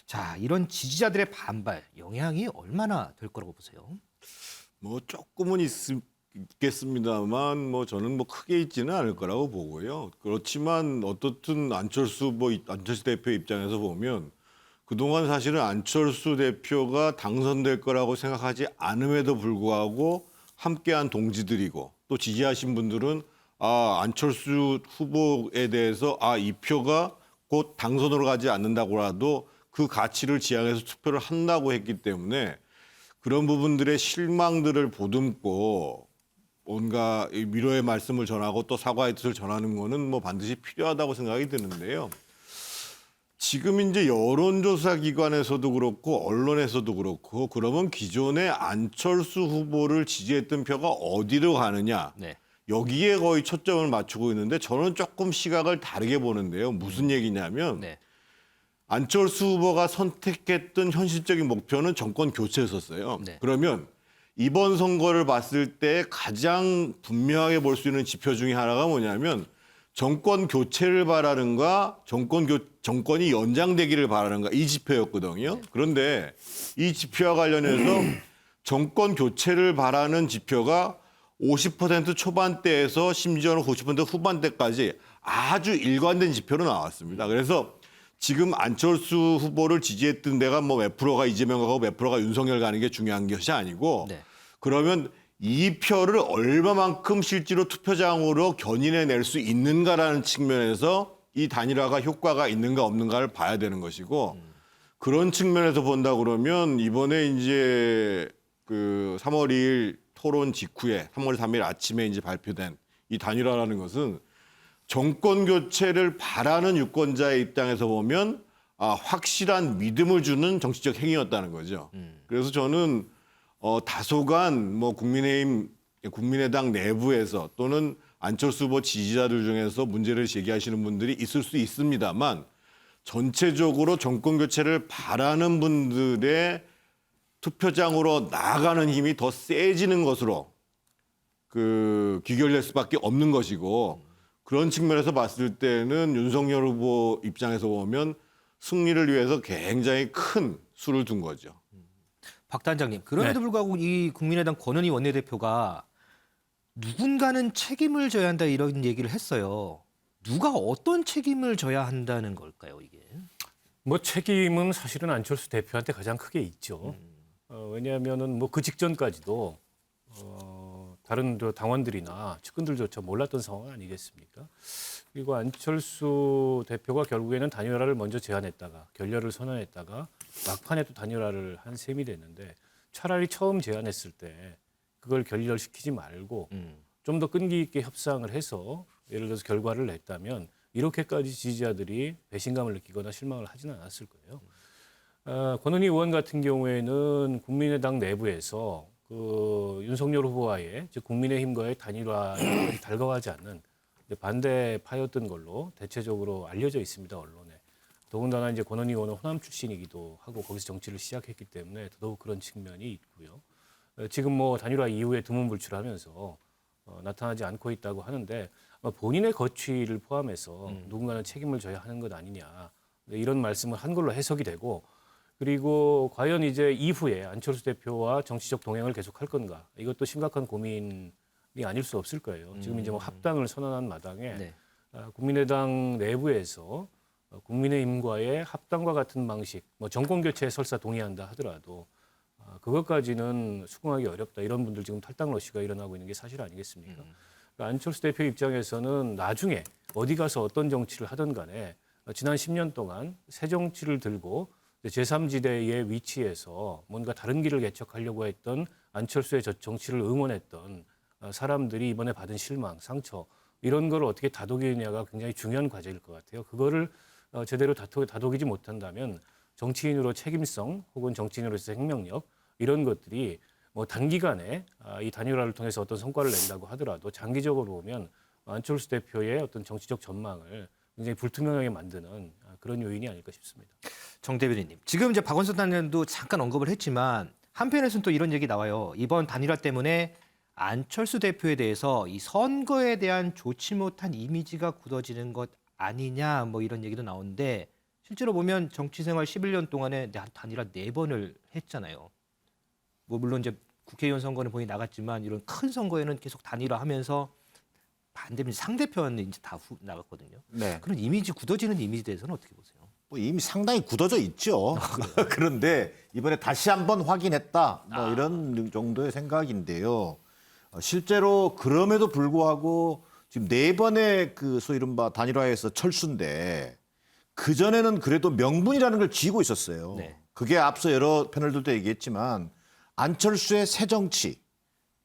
자, 이런 지지자들의 반발 영향이 얼마나 될 거라고 보세요?
뭐 조금은 있겠습니다만 뭐 저는 뭐 크게 있지는 않을 거라고 보고요. 그렇지만 어떻든 안철수 대표 입장에서 보면 그동안 사실은 안철수 대표가 당선될 거라고 생각하지 않음에도 불구하고 함께한 동지들이고 또 지지하신 분들은 안철수 후보에 대해서 이 표가 곧 당선으로 가지 않는다고라도 그 가치를 지향해서 투표를 한다고 했기 때문에 그런 부분들의 실망들을 보듬고 뭔가 이 위로의 말씀을 전하고 또 사과의 뜻을 전하는 거는 뭐 반드시 필요하다고 생각이 드는데요. 지금 이제 여론조사 기관에서도 그렇고 언론에서도 그렇고 그러면 기존의 안철수 후보를 지지했던 표가 어디로 가느냐
네.
여기에 거의 초점을 맞추고 있는데 저는 조금 시각을 다르게 보는데요. 무슨 얘기냐면
네.
안철수 후보가 선택했던 현실적인 목표는 정권 교체였었어요.
네.
그러면 이번 선거를 봤을 때 가장 분명하게 볼 수 있는 지표 중에 하나가 뭐냐면 정권 교체를 바라는가 정권이 연장되기를 바라는가 이 지표였거든요. 그런데 이 지표와 관련해서 정권 교체를 바라는 지표가 50% 초반대에서 심지어는 90% 후반대까지 아주 일관된 지표로 나왔습니다. 그래서 지금 안철수 후보를 지지했던 데가 뭐 몇 프로가 이재명 가고 몇 프로가 윤석열 가는 게 중요한 것이 아니고
네.
그러면 이 표를 얼마만큼 실제로 투표장으로 견인해낼 수 있는가라는 측면에서 이 단일화가 효과가 있는가 없는가를 봐야 되는 것이고 그런 측면에서 본다 그러면 이번에 이제 그 3월 2일 토론 직후에 3월 3일 아침에 이제 발표된 이 단일화라는 것은 정권 교체를 바라는 유권자의 입장에서 보면 확실한 믿음을 주는 정치적 행위였다는 거죠. 그래서 저는 다소간 뭐 국민의당 내부에서 또는 안철수 후보 지지자들 중에서 문제를 제기하시는 분들이 있을 수 있습니다만 전체적으로 정권 교체를 바라는 분들의 투표장으로 나아가는 힘이 더 세지는 것으로 귀결될 수밖에 없는 것이고 그런 측면에서 봤을 때는 윤석열 후보 입장에서 보면 승리를 위해서 굉장히 큰 수를 둔 거죠.
박 단장님, 그럼에도 불구하고 이 국민의당 권은희 원내대표가 누군가는 책임을 져야 한다 이런 얘기를 했어요. 누가 어떤 책임을 져야 한다는 걸까요, 이게?
뭐 책임은 사실은 안철수 대표한테 가장 크게 있죠. 왜냐하면은 뭐 그 직전까지도 다른 당원들이나 측근들조차 몰랐던 상황 아니겠습니까? 그리고 안철수 대표가 결국에는 단일화를 먼저 제안했다가 결렬을 선언했다가 막판에 또 단일화를 한 셈이 됐는데 차라리 처음 제안했을 때 그걸 결렬시키지 말고 좀 더 끈기 있게 협상을 해서 예를 들어서 결과를 냈다면 이렇게까지 지지자들이 배신감을 느끼거나 실망을 하지는 않았을 거예요. 권은희 의원 같은 경우에는 국민의당 내부에서 그 윤석열 후보와의 즉 국민의힘과의 단일화까지 달가워하지 않는 반대파였던 걸로 대체적으로 알려져 있습니다, 언론에. 더군다나 이제 권은희 의원은 호남 출신이기도 하고 거기서 정치를 시작했기 때문에 더더욱 그런 측면이 있고요. 지금 뭐 단일화 이후에 두문불출하면서 나타나지 않고 있다고 하는데 본인의 거취를 포함해서 누군가는 책임을 져야 하는 것 아니냐 이런 말씀을 한 걸로 해석이 되고 그리고 과연 이제 이후에 안철수 대표와 정치적 동행을 계속할 건가 이것도 심각한 고민이 아닐 수 없을 거예요. 지금 이제 뭐 합당을 선언한 마당에
네.
국민의당 내부에서 국민의힘과의 합당과 같은 방식, 뭐 정권 교체에 설사 동의한다 하더라도 그것까지는 수긍하기 어렵다. 이런 분들 지금 탈당 러시가 일어나고 있는 게 사실 아니겠습니까? 그러니까 안철수 대표 입장에서는 나중에 어디 가서 어떤 정치를 하든 간에 지난 10년 동안 새 정치를 들고 제3지대의 위치에서 뭔가 다른 길을 개척하려고 했던 안철수의 정치를 응원했던 사람들이 이번에 받은 실망, 상처 이런 걸 어떻게 다독이느냐가 굉장히 중요한 과제일 것 같아요. 그거를 제대로 다독이지 못한다면 정치인으로 책임성 혹은 정치인으로서 행명력 이런 것들이 뭐 단기간에 이 단일화를 통해서 어떤 성과를 낸다고 하더라도 장기적으로 보면 안철수 대표의 어떤 정치적 전망을 굉장히 불투명하게 만드는 그런 요인이 아닐까 싶습니다.
정 대변인님, 지금 이제 박원순 단장님도 잠깐 언급을 했지만 한편에서는 또 이런 얘기 나와요. 이번 단일화 때문에 안철수 대표에 대해서 이 선거에 대한 좋지 못한 이미지가 굳어지는 것 아니냐 뭐 이런 얘기도 나오는데 실제로 보면 정치 생활 11년 동안에 단일화 4번을 했잖아요. 뭐 물론 이제 국회의원 선거는 본인이 나갔지만 이런 큰 선거에는 계속 단일화하면서 반대면 상대편은 이제 다 나갔거든요.
네.
그런 이미지 굳어지는 이미지에 대해서는 어떻게 보세요?
뭐 이미 상당히 굳어져 있죠. 그런데 이번에 다시 한번 확인했다. 뭐 이런 정도의 생각인데요. 실제로 그럼에도 불구하고 지금 4번의 그 소위 이른바 단일화에서 철수인데 그전에는 그래도 명분이라는 걸 쥐고 있었어요.
네.
그게 앞서 여러 패널들도 얘기했지만 안철수의 새정치,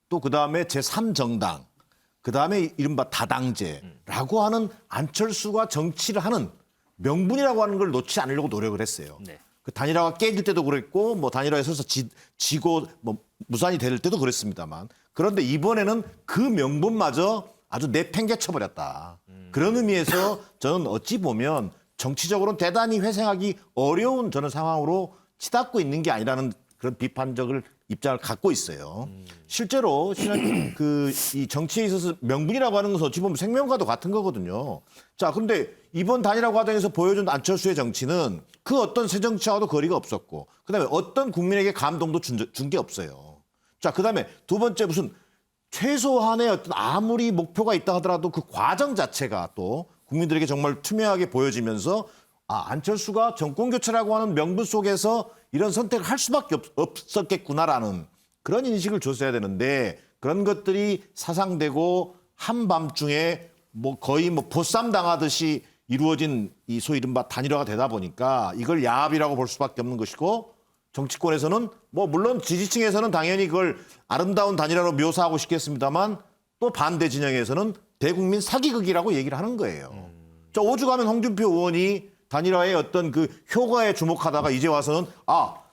또 그다음에 제3정당, 그다음에 이른바 다당제라고 하는 안철수가 정치를 하는 명분이라고 하는 걸 놓지 않으려고 노력을 했어요.
네.
그 단일화가 깨질 때도 그랬고 뭐 단일화에 서서 지고 뭐 무산이 될 때도 그랬습니다만, 그런데 이번에는 그 명분마저 아주 내팽개쳐 버렸다. 그런 의미에서 저는 어찌 보면 정치적으로는 대단히 회생하기 어려운 저는 상황으로 치닫고 있는 게 아니라는 그런 비판적을 입장을 갖고 있어요. 실제로 이 정치에 있어서 명분이라고 하는 것은 어찌 보면 생명과도 같은 거거든요. 자, 그런데 이번 단일화 과정에서 보여준 안철수의 정치는 그 어떤 새 정치와도 거리가 없었고, 그다음에 어떤 국민에게 감동도 준 게 없어요. 자, 그다음에 두 번째, 무슨 최소한의 어떤 아무리 목표가 있다 하더라도 그 과정 자체가 또 국민들에게 정말 투명하게 보여지면서 안철수가 정권 교체라고 하는 명분 속에서 이런 선택을 할 수밖에 없었겠구나라는 그런 인식을 줬어야 되는데, 그런 것들이 사상되고 한밤중에 뭐 거의 뭐 보쌈 당하듯이 이루어진 이 소위 이른바 단일화가 되다 보니까 이걸 야합이라고 볼 수밖에 없는 것이고, 정치권에서는 뭐 물론 지지층에서는 당연히 그걸 아름다운 단일화로 묘사하고 싶겠습니다만, 또 반대 진영에서는 대국민 사기극이라고 얘기를 하는 거예요. 저 오죽하면 홍준표 의원이 단일화의 어떤 그 효과에 주목하다가 이제 와서는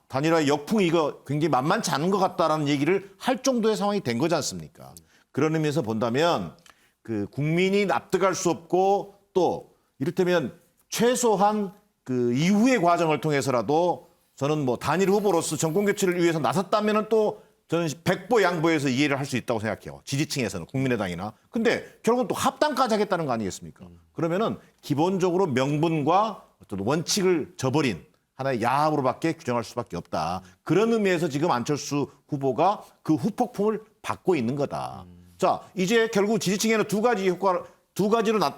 단일화의 역풍이 이거 굉장히 만만치 않은 것 같다라는 얘기를 할 정도의 상황이 된 거지 않습니까? 그런 의미에서 본다면 그 국민이 납득할 수 없고, 또 이를테면 최소한 그 이후의 과정을 통해서라도 저는 뭐 단일 후보로서 정권 교체를 위해서 나섰다면은 또 저는 백보양보해서 이해를 할 수 있다고 생각해요. 지지층에서는, 국민의당이나. 근데 결국은 또 합당까지 하겠다는 거 아니겠습니까? 그러면은 기본적으로 명분과 어떤 원칙을 저버린 하나의 야합으로밖에 규정할 수밖에 없다. 그런 의미에서 지금 안철수 후보가 그 후폭풍을 받고 있는 거다. 자, 이제 결국 지지층에는 두 가지로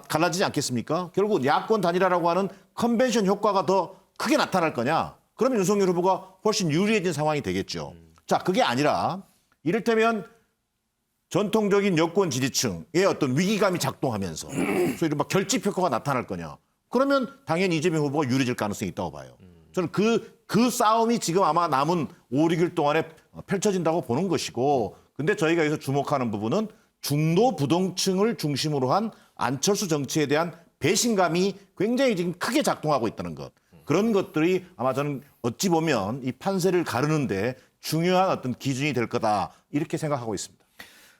갈라지지 않겠습니까? 결국 야권 단일화라고 하는 컨벤션 효과가 더 크게 나타날 거냐? 그러면 윤석열 후보가 훨씬 유리해진 상황이 되겠죠. 자, 그게 아니라 이를테면 전통적인 여권 지지층의 어떤 위기감이 작동하면서 소위 이른바 결집 효과가 나타날 거냐? 그러면 당연히 이재명 후보가 유리해질 가능성이 있다고 봐요. 저는 그 싸움이 지금 아마 남은 5, 6일 동안에 펼쳐진다고 보는 것이고, 근데 저희가 여기서 주목하는 부분은 중도 부동층을 중심으로 한 안철수 정치에 대한 배신감이 굉장히 지금 크게 작동하고 있다는 것. 그런 것들이 아마 저는 어찌 보면 이 판세를 가르는데 중요한 어떤 기준이 될 거다, 이렇게 생각하고 있습니다.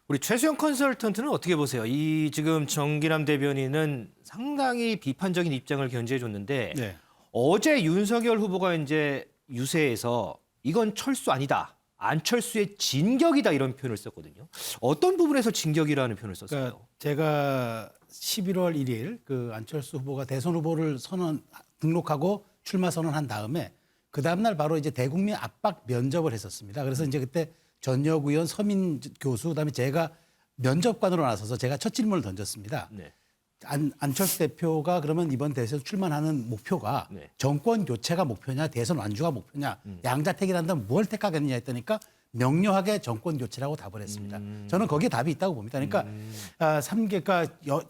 우리 최수영 컨설턴트는 어떻게 보세요? 이 지금 정기남 대변인은 상당히 비판적인 입장을 견지해 줬는데,
네.
어제 윤석열 후보가 이제 유세에서 이건 철수 아니다, 안철수의 진격이다, 이런 표현을 썼거든요. 어떤 부분에서 진격이라는 표현을 썼어요?
그러니까 제가 11월 1일 그 안철수 후보가 대선 후보를 등록하고 출마 선언한 다음에 그 다음날 바로 이제 대국민 압박 면접을 했었습니다. 그래서 이제 그때 전역 의원 서민 교수, 그다음에 제가 면접관으로 나서서 제가 첫 질문을 던졌습니다.
네.
안철수 대표가 그러면 이번 대선 출마하는 목표가
네.
정권 교체가 목표냐, 대선 완주가 목표냐, 양자택일한다면 뭘 택하겠느냐 했더니까 명료하게 정권 교체라고 답을 했습니다. 저는 거기에 답이 있다고 봅니다. 그러니까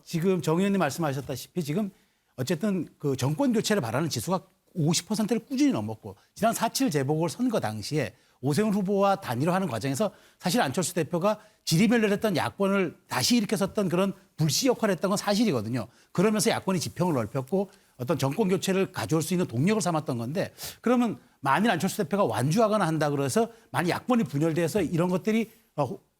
지금 정 의원님 말씀하셨다시피 지금 어쨌든 그 정권 교체를 바라는 지수가 50%를 꾸준히 넘었고, 지난 4.7 재보궐선거 당시에 오세훈 후보와 단일화하는 과정에서 사실 안철수 대표가 지리멸렬했던 야권을 다시 일으켰었던 그런 불씨 역할을 했던 건 사실이거든요. 그러면서 야권이 지평을 넓혔고 어떤 정권 교체를 가져올 수 있는 동력을 삼았던 건데, 그러면 만일 안철수 대표가 완주하거나 한다 그래서 만일 야권이 분열돼서 이런 것들이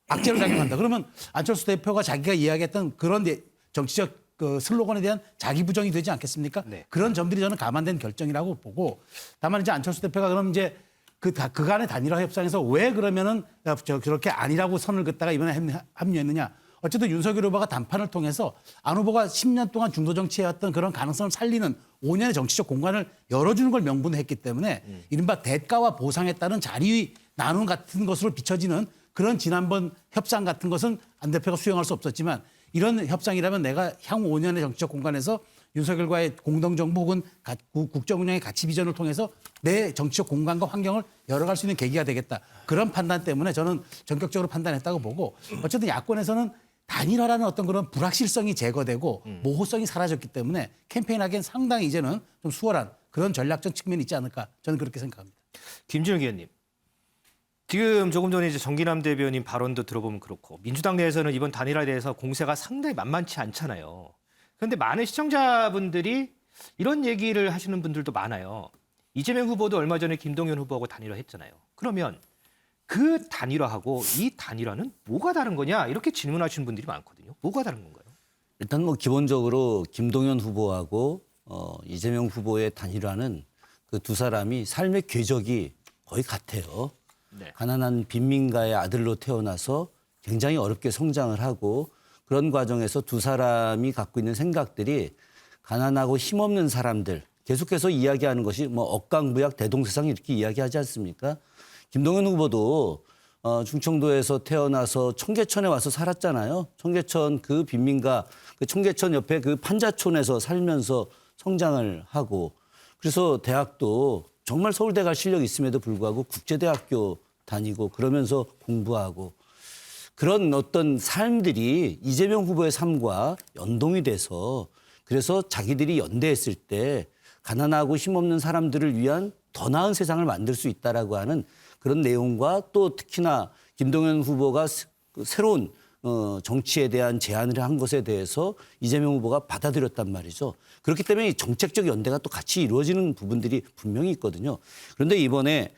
악재로 작용한다. 그러면 안철수 대표가 자기가 이야기했던 그런 정치적 그 슬로건에 대한 자기 부정이 되지 않겠습니까?
네.
그런 점들이 저는 감안된 결정이라고 보고, 다만 이제 안철수 대표가 그럼 이제 그간의 단일화 협상에서 왜 그러면은 저렇게 아니라고 선을 긋다가 이번에 합류했느냐? 어쨌든 윤석열 후보가 단판을 통해서 안 후보가 10년 동안 중도 정치해왔던 그런 가능성을 살리는 5년의 정치적 공간을 열어주는 걸 명분으로 했기 때문에 이른바 대가와 보상에 따른 자리 나눔 같은 것으로 비춰지는 그런 지난번 협상 같은 것은 안 대표가 수용할 수 없었지만, 이런 협상이라면 내가 향후 5년의 정치적 공간에서 윤석열과의 공동정부 혹은 국정운영의 가치 비전을 통해서 내 정치적 공간과 환경을 열어갈 수 있는 계기가 되겠다. 그런 판단 때문에 저는 전격적으로 판단했다고 보고, 어쨌든 야권에서는 단일화라는 어떤 그런 불확실성이 제거되고 모호성이 사라졌기 때문에 캠페인하기엔 상당히 이제는 좀 수월한 그런 전략적 측면이 있지 않을까, 저는 그렇게 생각합니다.
김준일 의원님. 지금 조금 전에 이제 정기남 대변인 발언도 들어보면 그렇고 민주당 내에서는 이번 단일화에 대해서 공세가 상당히 만만치 않잖아요. 그런데 많은 시청자분들이 이런 얘기를 하시는 분들도 많아요. 이재명 후보도 얼마 전에 김동연 후보하고 단일화했잖아요. 그러면 그 단일화하고 이 단일화는 뭐가 다른 거냐 이렇게 질문하시는 분들이 많거든요. 뭐가 다른 건가요?
일단 뭐 기본적으로 김동연 후보하고 이재명 후보의 단일화는 그 두 사람이 삶의 궤적이 거의 같아요.
네.
가난한 빈민가의 아들로 태어나서 굉장히 어렵게 성장을 하고 그런 과정에서 두 사람이 갖고 있는 생각들이 가난하고 힘없는 사람들 계속해서 이야기하는 것이 뭐 억강부약 대동세상 이렇게 이야기하지 않습니까? 김동연 후보도 충청도에서 태어나서 청계천에 와서 살았잖아요. 청계천 그 빈민가 그 청계천 옆에 그 판자촌에서 살면서 성장을 하고 그래서 대학도 정말 서울대 갈 실력이 있음에도 불구하고 국제대학교 다니고 그러면서 공부하고 그런 어떤 삶들이 이재명 후보의 삶과 연동이 돼서 그래서 자기들이 연대했을 때 가난하고 힘없는 사람들을 위한 더 나은 세상을 만들 수 있다라고 하는 그런 내용과 또 특히나 김동연 후보가 새로운 정치에 대한 제안을 한 것에 대해서 이재명 후보가 받아들였단 말이죠. 그렇기 때문에 이 정책적 연대가 또 같이 이루어지는 부분들이 분명히 있거든요. 그런데 이번에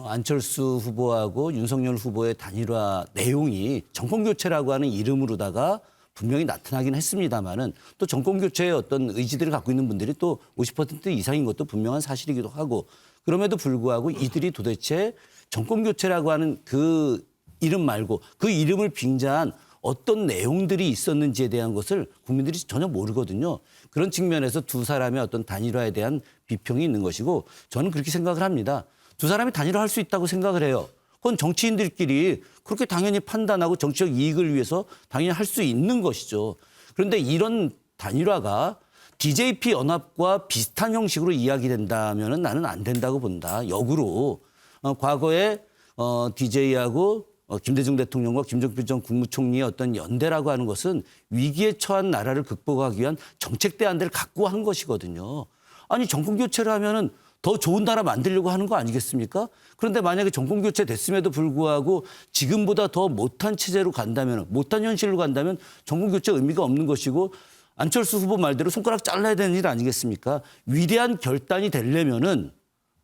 안철수 후보하고 윤석열 후보의 단일화 내용이 정권교체라고 하는 이름으로다가 분명히 나타나긴 했습니다만은 또 정권교체의 어떤 의지들을 갖고 있는 분들이 또 50% 이상인 것도 분명한 사실이기도 하고 그럼에도 불구하고 이들이 도대체 정권교체라고 하는 그 이름 말고 그 이름을 빙자한 어떤 내용들이 있었는지에 대한 것을 국민들이 전혀 모르거든요. 그런 측면에서 두 사람의 어떤 단일화에 대한 비평이 있는 것이고 저는 그렇게 생각을 합니다. 두 사람이 단일화할 수 있다고 생각을 해요. 그건 정치인들끼리 그렇게 당연히 판단하고 정치적 이익을 위해서 당연히 할 수 있는 것이죠. 그런데 이런 단일화가 DJP 연합과 비슷한 형식으로 이야기된다면 나는 안 된다고 본다. 역으로 과거에 DJ하고 김대중 대통령과 김정필 전 국무총리의 어떤 연대라고 하는 것은 위기에 처한 나라를 극복하기 위한 정책 대안들을 갖고 한 것이거든요. 아니 정권 교체를 하면은 더 좋은 나라 만들려고 하는 거 아니겠습니까? 그런데 만약에 정권 교체 됐음에도 불구하고 지금보다 더 못한 체제로 간다면, 못한 현실로 간다면 정권 교체 의미가 없는 것이고 안철수 후보 말대로 손가락 잘라야 되는 일 아니겠습니까? 위대한 결단이 되려면은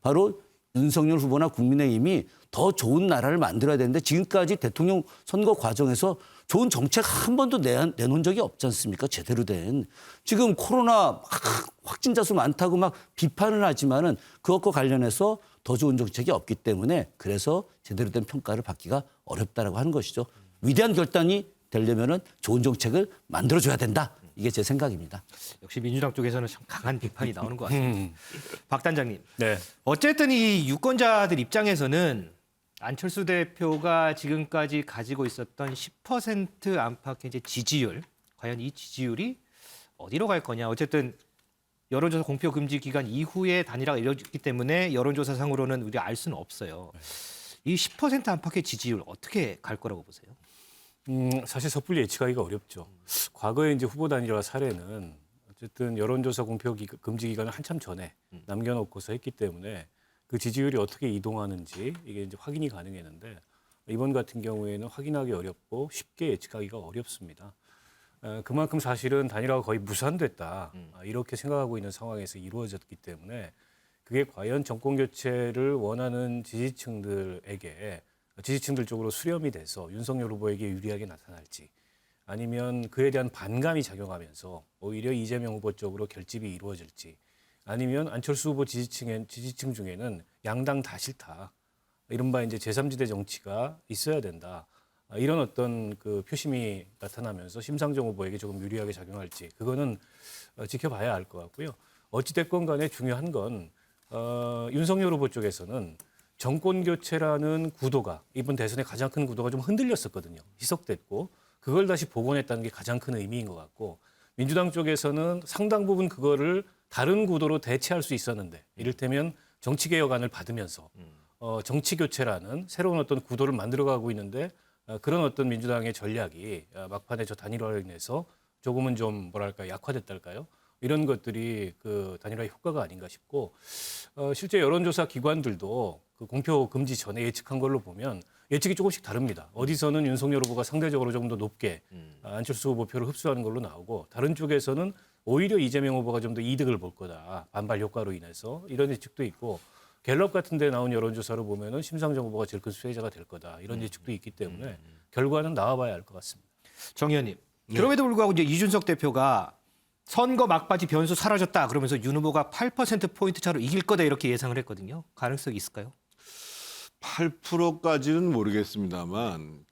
바로 윤석열 후보나 국민의힘이 더 좋은 나라를 만들어야 되는데 지금까지 대통령 선거 과정에서 좋은 정책 한 번도 내놓은 적이 없지 않습니까? 제대로 된. 지금 코로나 확진자 수 많다고 막 비판을 하지만은 그것과 관련해서 더 좋은 정책이 없기 때문에 그래서 제대로 된 평가를 받기가 어렵다라고 하는 것이죠. 위대한 결단이 되려면은 좋은 정책을 만들어줘야 된다. 이게 제 생각입니다.
역시 민주당 쪽에서는 참 강한 비판이 나오는 것 같습니다. 박 단장님.
네.
어쨌든 이 유권자들 입장에서는 안철수 대표가 지금까지 가지고 있었던 10% 안팎의 이제 지지율, 과연 이 지지율이 어디로 갈 거냐. 어쨌든 여론조사 공표 금지 기간 이후에 단일화가 이루어졌기 때문에 여론조사상으로는 우리가 알 수는 없어요. 이 10% 안팎의 지지율 어떻게 갈 거라고 보세요?
사실 섣불리 예측하기가 어렵죠. 과거에 이제 후보 단일화 사례는 어쨌든 여론조사 공표 금지 기간을 한참 전에 남겨놓고서 했기 때문에 그 지지율이 어떻게 이동하는지 이게 이제 확인이 가능했는데 이번 같은 경우에는 확인하기 어렵고 쉽게 예측하기가 어렵습니다. 그만큼 사실은 단일화가 거의 무산됐다 이렇게 생각하고 있는 상황에서 이루어졌기 때문에 그게 과연 정권 교체를 원하는 지지층들에게 지지층들 쪽으로 수렴이 돼서 윤석열 후보에게 유리하게 나타날지 아니면 그에 대한 반감이 작용하면서 오히려 이재명 후보 쪽으로 결집이 이루어질지 아니면 안철수 후보 지지층 중에는 양당 다 싫다. 이른바 이제 제3지대 정치가 있어야 된다. 이런 어떤 그 표심이 나타나면서 심상정 후보에게 조금 유리하게 작용할지 그거는 지켜봐야 할 것 같고요. 어찌됐건 간에 중요한 건 윤석열 후보 쪽에서는 정권 교체라는 구도가 이번 대선의 가장 큰 구도가 좀 흔들렸었거든요. 희석됐고 그걸 다시 복원했다는 게 가장 큰 의미인 것 같고 민주당 쪽에서는 상당 부분 그거를 다른 구도로 대체할 수 있었는데 이를테면 정치개혁안을 받으면서 정치교체라는 새로운 어떤 구도를 만들어가고 있는데 그런 어떤 민주당의 전략이 막판에 저 단일화로 인해서 조금은 좀 뭐랄까 약화됐달까요? 이런 것들이 그 단일화의 효과가 아닌가 싶고 실제 여론조사 기관들도 그 공표 금지 전에 예측한 걸로 보면 예측이 조금씩 다릅니다. 어디서는 윤석열 후보가 상대적으로 좀 더 높게 안철수 후보 표를 흡수하는 걸로 나오고 다른 쪽에서는 오히려 이재명 후보가 좀 더 이득을 볼 거다. 반발 효과로 인해서 이런 예측도 있고 갤럽 같은 데 나온 여론조사로 보면은 심상정 후보가 제일 큰 수혜자가 될 거다. 이런 예측도 있기 때문에 결과는 나와봐야 알 것 같습니다.
정 의원님. 그럼에도 불구하고 이제 이준석 대표가 선거 막바지 변수 사라졌다 그러면서 윤 후보가 8%포인트 차로 이길 거다 이렇게 예상을 했거든요. 가능성이 있을까요?
8%까지는 모르겠습니다만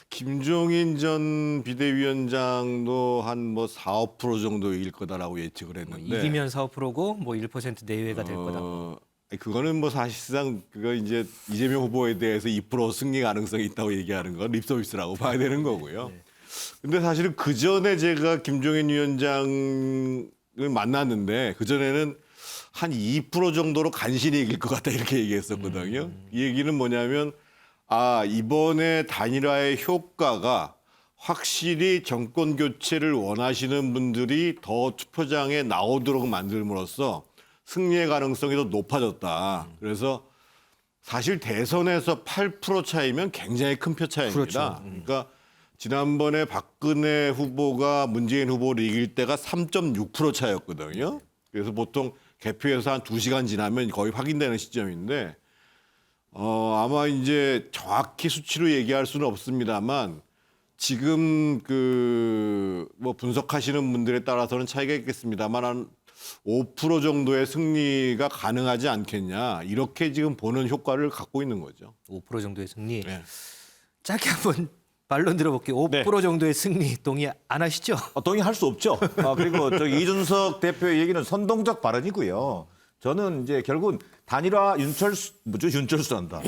김종인 전 비대위원장도 한 뭐 4, 5% 정도 이길 거다라고 예측을 했는데
이기면 4, 5%고 뭐 1% 내외가 될 거다.
그거는 뭐 사실상 그거 이제 이재명 후보에 대해서 2% 승리 가능성이 있다고 얘기하는 건 립서비스라고 봐야 되는 거고요. 근데 사실은 그 전에 제가 김종인 위원장을 만났는데 그 전에는 한 2% 정도로 간신히 이길 것 같다 이렇게 얘기했었거든요. 이 얘기는 뭐냐면 이번에 단일화의 효과가 확실히 정권 교체를 원하시는 분들이 더 투표장에 나오도록 만들므로써 승리의 가능성이 더 높아졌다. 그래서 사실 대선에서 8% 차이면 굉장히 큰 표 차이입니다.
그렇죠.
그러니까 지난번에 박근혜 후보가 문재인 후보를 이길 때가 3.6% 차였거든요. 그래서 보통 개표에서 한 2시간 지나면 거의 확인되는 시점인데 아마 이제 정확히 수치로 얘기할 수는 없습니다만 지금 뭐 분석하시는 분들에 따라서는 차이가 있겠습니다만 한 5% 정도의 승리가 가능하지 않겠냐 이렇게 지금 보는 효과를 갖고 있는 거죠.
5% 정도의 승리.
네.
짧게 한번 반론 들어볼게요. 5% 정도의 승리 동의 안 하시죠?
동의할 수 없죠. 그리고 이준석 대표의 얘기는 선동적 발언이고요. 저는 이제 결국은 단일화 윤철수란다.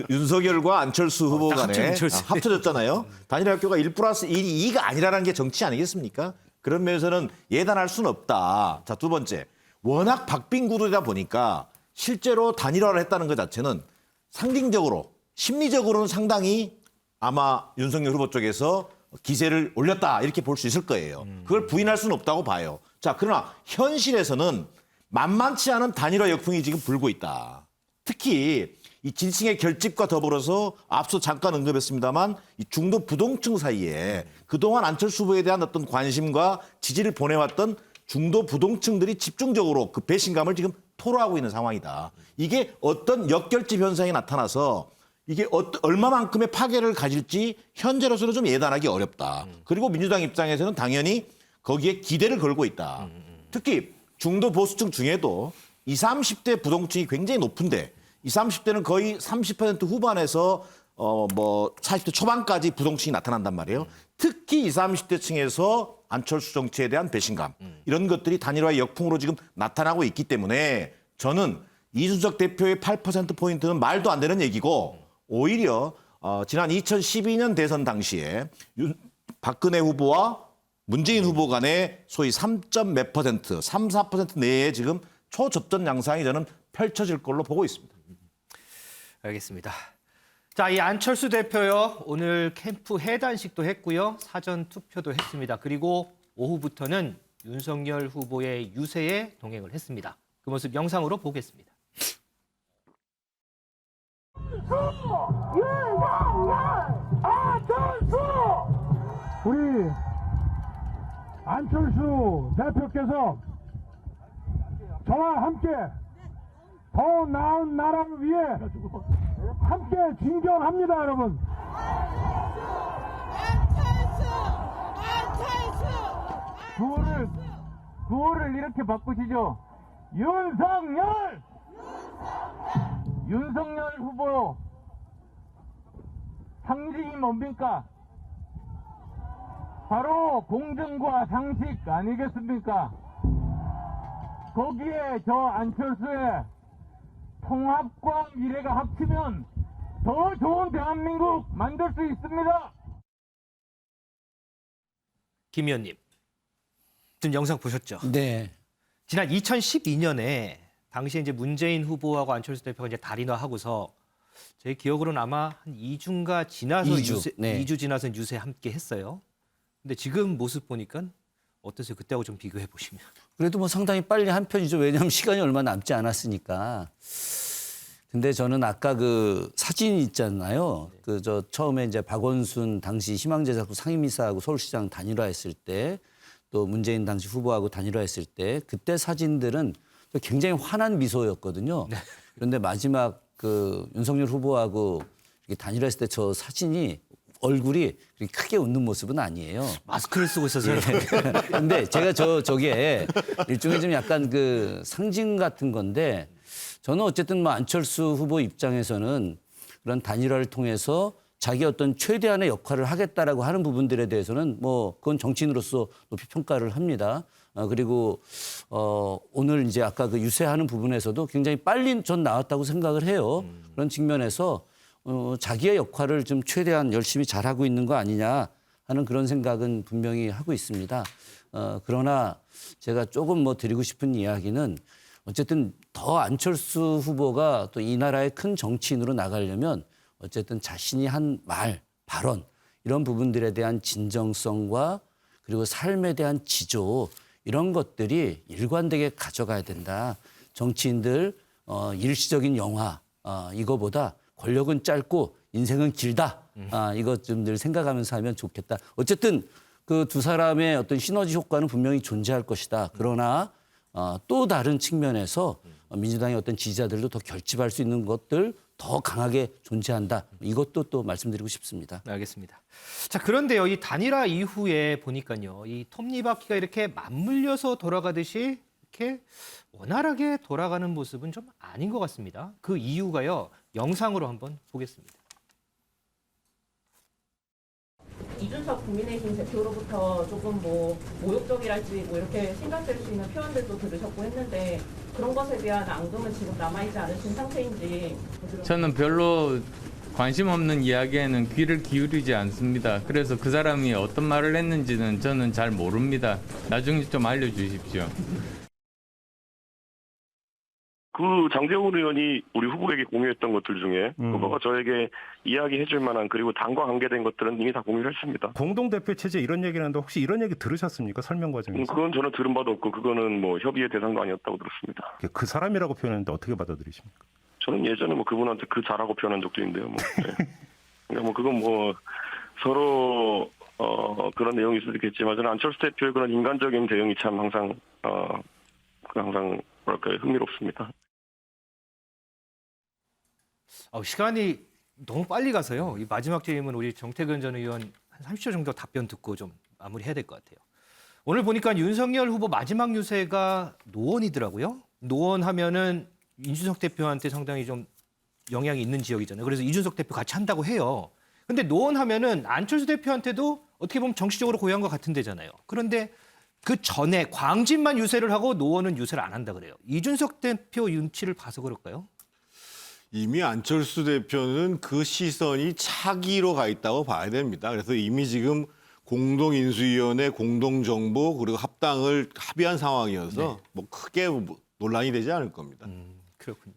윤석열과 안철수 후보 간에 합쳐졌잖아요. 단일화 학교가 1+1이 2가 아니라는 게 정치 아니겠습니까? 그런 면에서는 예단할 수는 없다. 자, 두 번째. 워낙 박빙 구도다 보니까 실제로 단일화를 했다는 것 자체는 상징적으로 심리적으로는 상당히 아마 윤석열 후보 쪽에서 기세를 올렸다 이렇게 볼 수 있을 거예요. 그걸 부인할 수는 없다고 봐요. 자, 그러나 현실에서는 만만치 않은 단일화 역풍이 지금 불고 있다. 특히 이 진층의 결집과 더불어서 앞서 잠깐 언급했습니다만 이 중도 부동층 사이에 그동안 안철수 후보에 대한 어떤 관심과 지지를 보내왔던 중도 부동층들이 집중적으로 그 배신감을 지금 토로하고 있는 상황이다. 이게 어떤 역결집 현상이 나타나서 이게 얼마만큼의 파괴를 가질지 현재로서는 좀 예단하기 어렵다. 그리고 민주당 입장에서는 당연히 거기에 기대를 걸고 있다. 특히 중도 보수층 중에도 20, 30대 부동층이 굉장히 높은데 20, 30대는 거의 30% 후반에서 40대 초반까지 부동층이 나타난단 말이에요. 특히 20, 30대 층에서 안철수 정치에 대한 배신감 이런 것들이 단일화의 역풍으로 지금 나타나고 있기 때문에 저는 이준석 대표의 8%포인트는 말도 안 되는 얘기고 오히려 지난 2012년 대선 당시에 박근혜 후보와 문재인 후보 간의 소위 3몇 %, 3, 4% 내에 지금 초접전 양상이 저는 펼쳐질 걸로 보고 있습니다.
알겠습니다. 자, 이 안철수 대표요. 오늘 캠프 해단식도 했고요. 사전 투표도 했습니다. 그리고 오후부터는 윤석열 후보의 유세에 동행을 했습니다. 그 모습 영상으로 보겠습니다.
우리 안철수 대표께서 저와 함께 더 나은 나라를 위해 함께 진정합니다, 여러분. 구호를 이렇게 바꾸시죠. 윤석열 후보 상징이 뭡니까? 바로 공정과 상식 아니겠습니까? 거기에 저 안철수의 통합과 미래가 합치면 더 좋은 대한민국 만들 수 있습니다.
김 의원님, 지금 영상 보셨죠?
네.
지난 2012년에 당시에 이제 문재인 후보하고 안철수 대표가 이제 달인화하고서 제 기억으로는 아마 한 2주인가 지나서
2주. 네.
2주 지나서 유세 함께 했어요. 근데 지금 모습 보니까 어떠세요? 그때하고 좀 비교해 보시면.
그래도 뭐 상당히 빨리 한 편이죠. 왜냐하면 시간이 얼마 남지 않았으니까. 근데 저는 아까 그 사진 있잖아요. 그 저 처음에 이제 박원순 당시 희망제작부 상임이사하고 서울시장 단일화했을 때, 또 문재인 당시 후보하고 단일화했을 때, 그때 사진들은 굉장히 환한 미소였거든요. 그런데 마지막 그 윤석열 후보하고 이렇게 단일화했을 때 저 사진이 얼굴이 그렇게 크게 웃는 모습은 아니에요.
마스크를 쓰고 있어서요.
근데 제가 저게 일종의 좀 약간 그 상징 같은 건데, 저는 어쨌든 뭐 안철수 후보 입장에서는 그런 단일화를 통해서 자기 어떤 최대한의 역할을 하겠다라고 하는 부분들에 대해서는 뭐 그건 정치인으로서 높이 평가를 합니다. 그리고 오늘 이제 아까 그 유세하는 부분에서도 굉장히 빨리 전 나왔다고 생각을 해요. 그런 측면에서 자기의 역할을 좀 최대한 열심히 잘하고 있는 거 아니냐 하는 그런 생각은 분명히 하고 있습니다. 그러나 제가 조금 뭐 드리고 싶은 이야기는, 어쨌든 더 안철수 후보가 또 이 나라의 큰 정치인으로 나가려면 어쨌든 자신이 한 말, 발언 이런 부분들에 대한 진정성과 그리고 삶에 대한 지조, 이런 것들이 일관되게 가져가야 된다. 정치인들 일시적인 영화 이거보다 권력은 짧고 인생은 길다. 이것 좀 늘 생각하면서 하면 좋겠다. 어쨌든 그 두 사람의 어떤 시너지 효과는 분명히 존재할 것이다. 그러나 또 다른 측면에서 민주당의 어떤 지지자들도 더 결집할 수 있는 것들 더 강하게 존재한다. 이것도 또 말씀드리고 싶습니다.
알겠습니다. 자, 그런데요, 이 단일화 이후에 보니까요, 이 톱니바퀴가 이렇게 맞물려서 돌아가듯이 이렇게 원활하게 돌아가는 모습은 좀 아닌 것 같습니다. 그 이유가요, 영상으로 한번 보겠습니다.
이준석 국민의힘 대표로부터 조금 뭐 모욕적이랄지 뭐 이렇게 생각될 수 있는 표현들도 들으셨고 했는데, 그런 것에 대한 앙금은 지금 남아있지 않으신 상태인지.
저는 별로 관심 없는 이야기에는 귀를 기울이지 않습니다. 그래서 그 사람이 어떤 말을 했는지는 저는 잘 모릅니다. 나중에 좀 알려주십시오.
그 장제원 의원이 우리 후보에게 공유했던 것들 중에 후보가 저에게 이야기해 줄 만한, 그리고 당과 관계된 것들은 이미 다 공유를 했습니다.
공동대표 체제 이런 얘기를 하는데 혹시 이런 얘기 들으셨습니까? 설명 과정에서?
그건 저는 들은 바도 없고 그거는 뭐 협의의 대상도 아니었다고 들었습니다.
그 사람이라고 표현했는데 어떻게 받아들이십니까?
저는 예전에 뭐 그분한테 그 자라고 표현한 적도 있는데요. 뭐. 네. 그러니까 뭐 그건 뭐 서로 그런 내용이 있을 수 있겠지만, 저는 안철수 대표의 그런 인간적인 대응이 참 항상 뭐랄까요, 흥미롭습니다.
시간이 너무 빨리 가서요. 이 마지막 질문 우리 정태근 전 의원 한 30초 정도 답변 듣고 좀 마무리해야 될 것 같아요. 오늘 보니까 윤석열 후보 마지막 유세가 노원이더라고요. 노원하면은 이준석 대표한테 상당히 좀 영향이 있는 지역이잖아요. 그래서 이준석 대표 같이 한다고 해요. 근데 노원하면은 안철수 대표한테도 어떻게 보면 정치적으로 고향과 같은 데잖아요. 그런데 그 전에 광진만 유세를 하고 노원은 유세를 안 한다 그래요. 이준석 대표 눈치를 봐서 그럴까요?
이미 안철수 대표는 그 시선이 차기로 가 있다고 봐야 됩니다. 그래서 이미 지금 공동인수위원회, 공동정보 그리고 합당을 합의한 상황이어서 뭐 크게 논란이 되지 않을 겁니다.
그렇군요.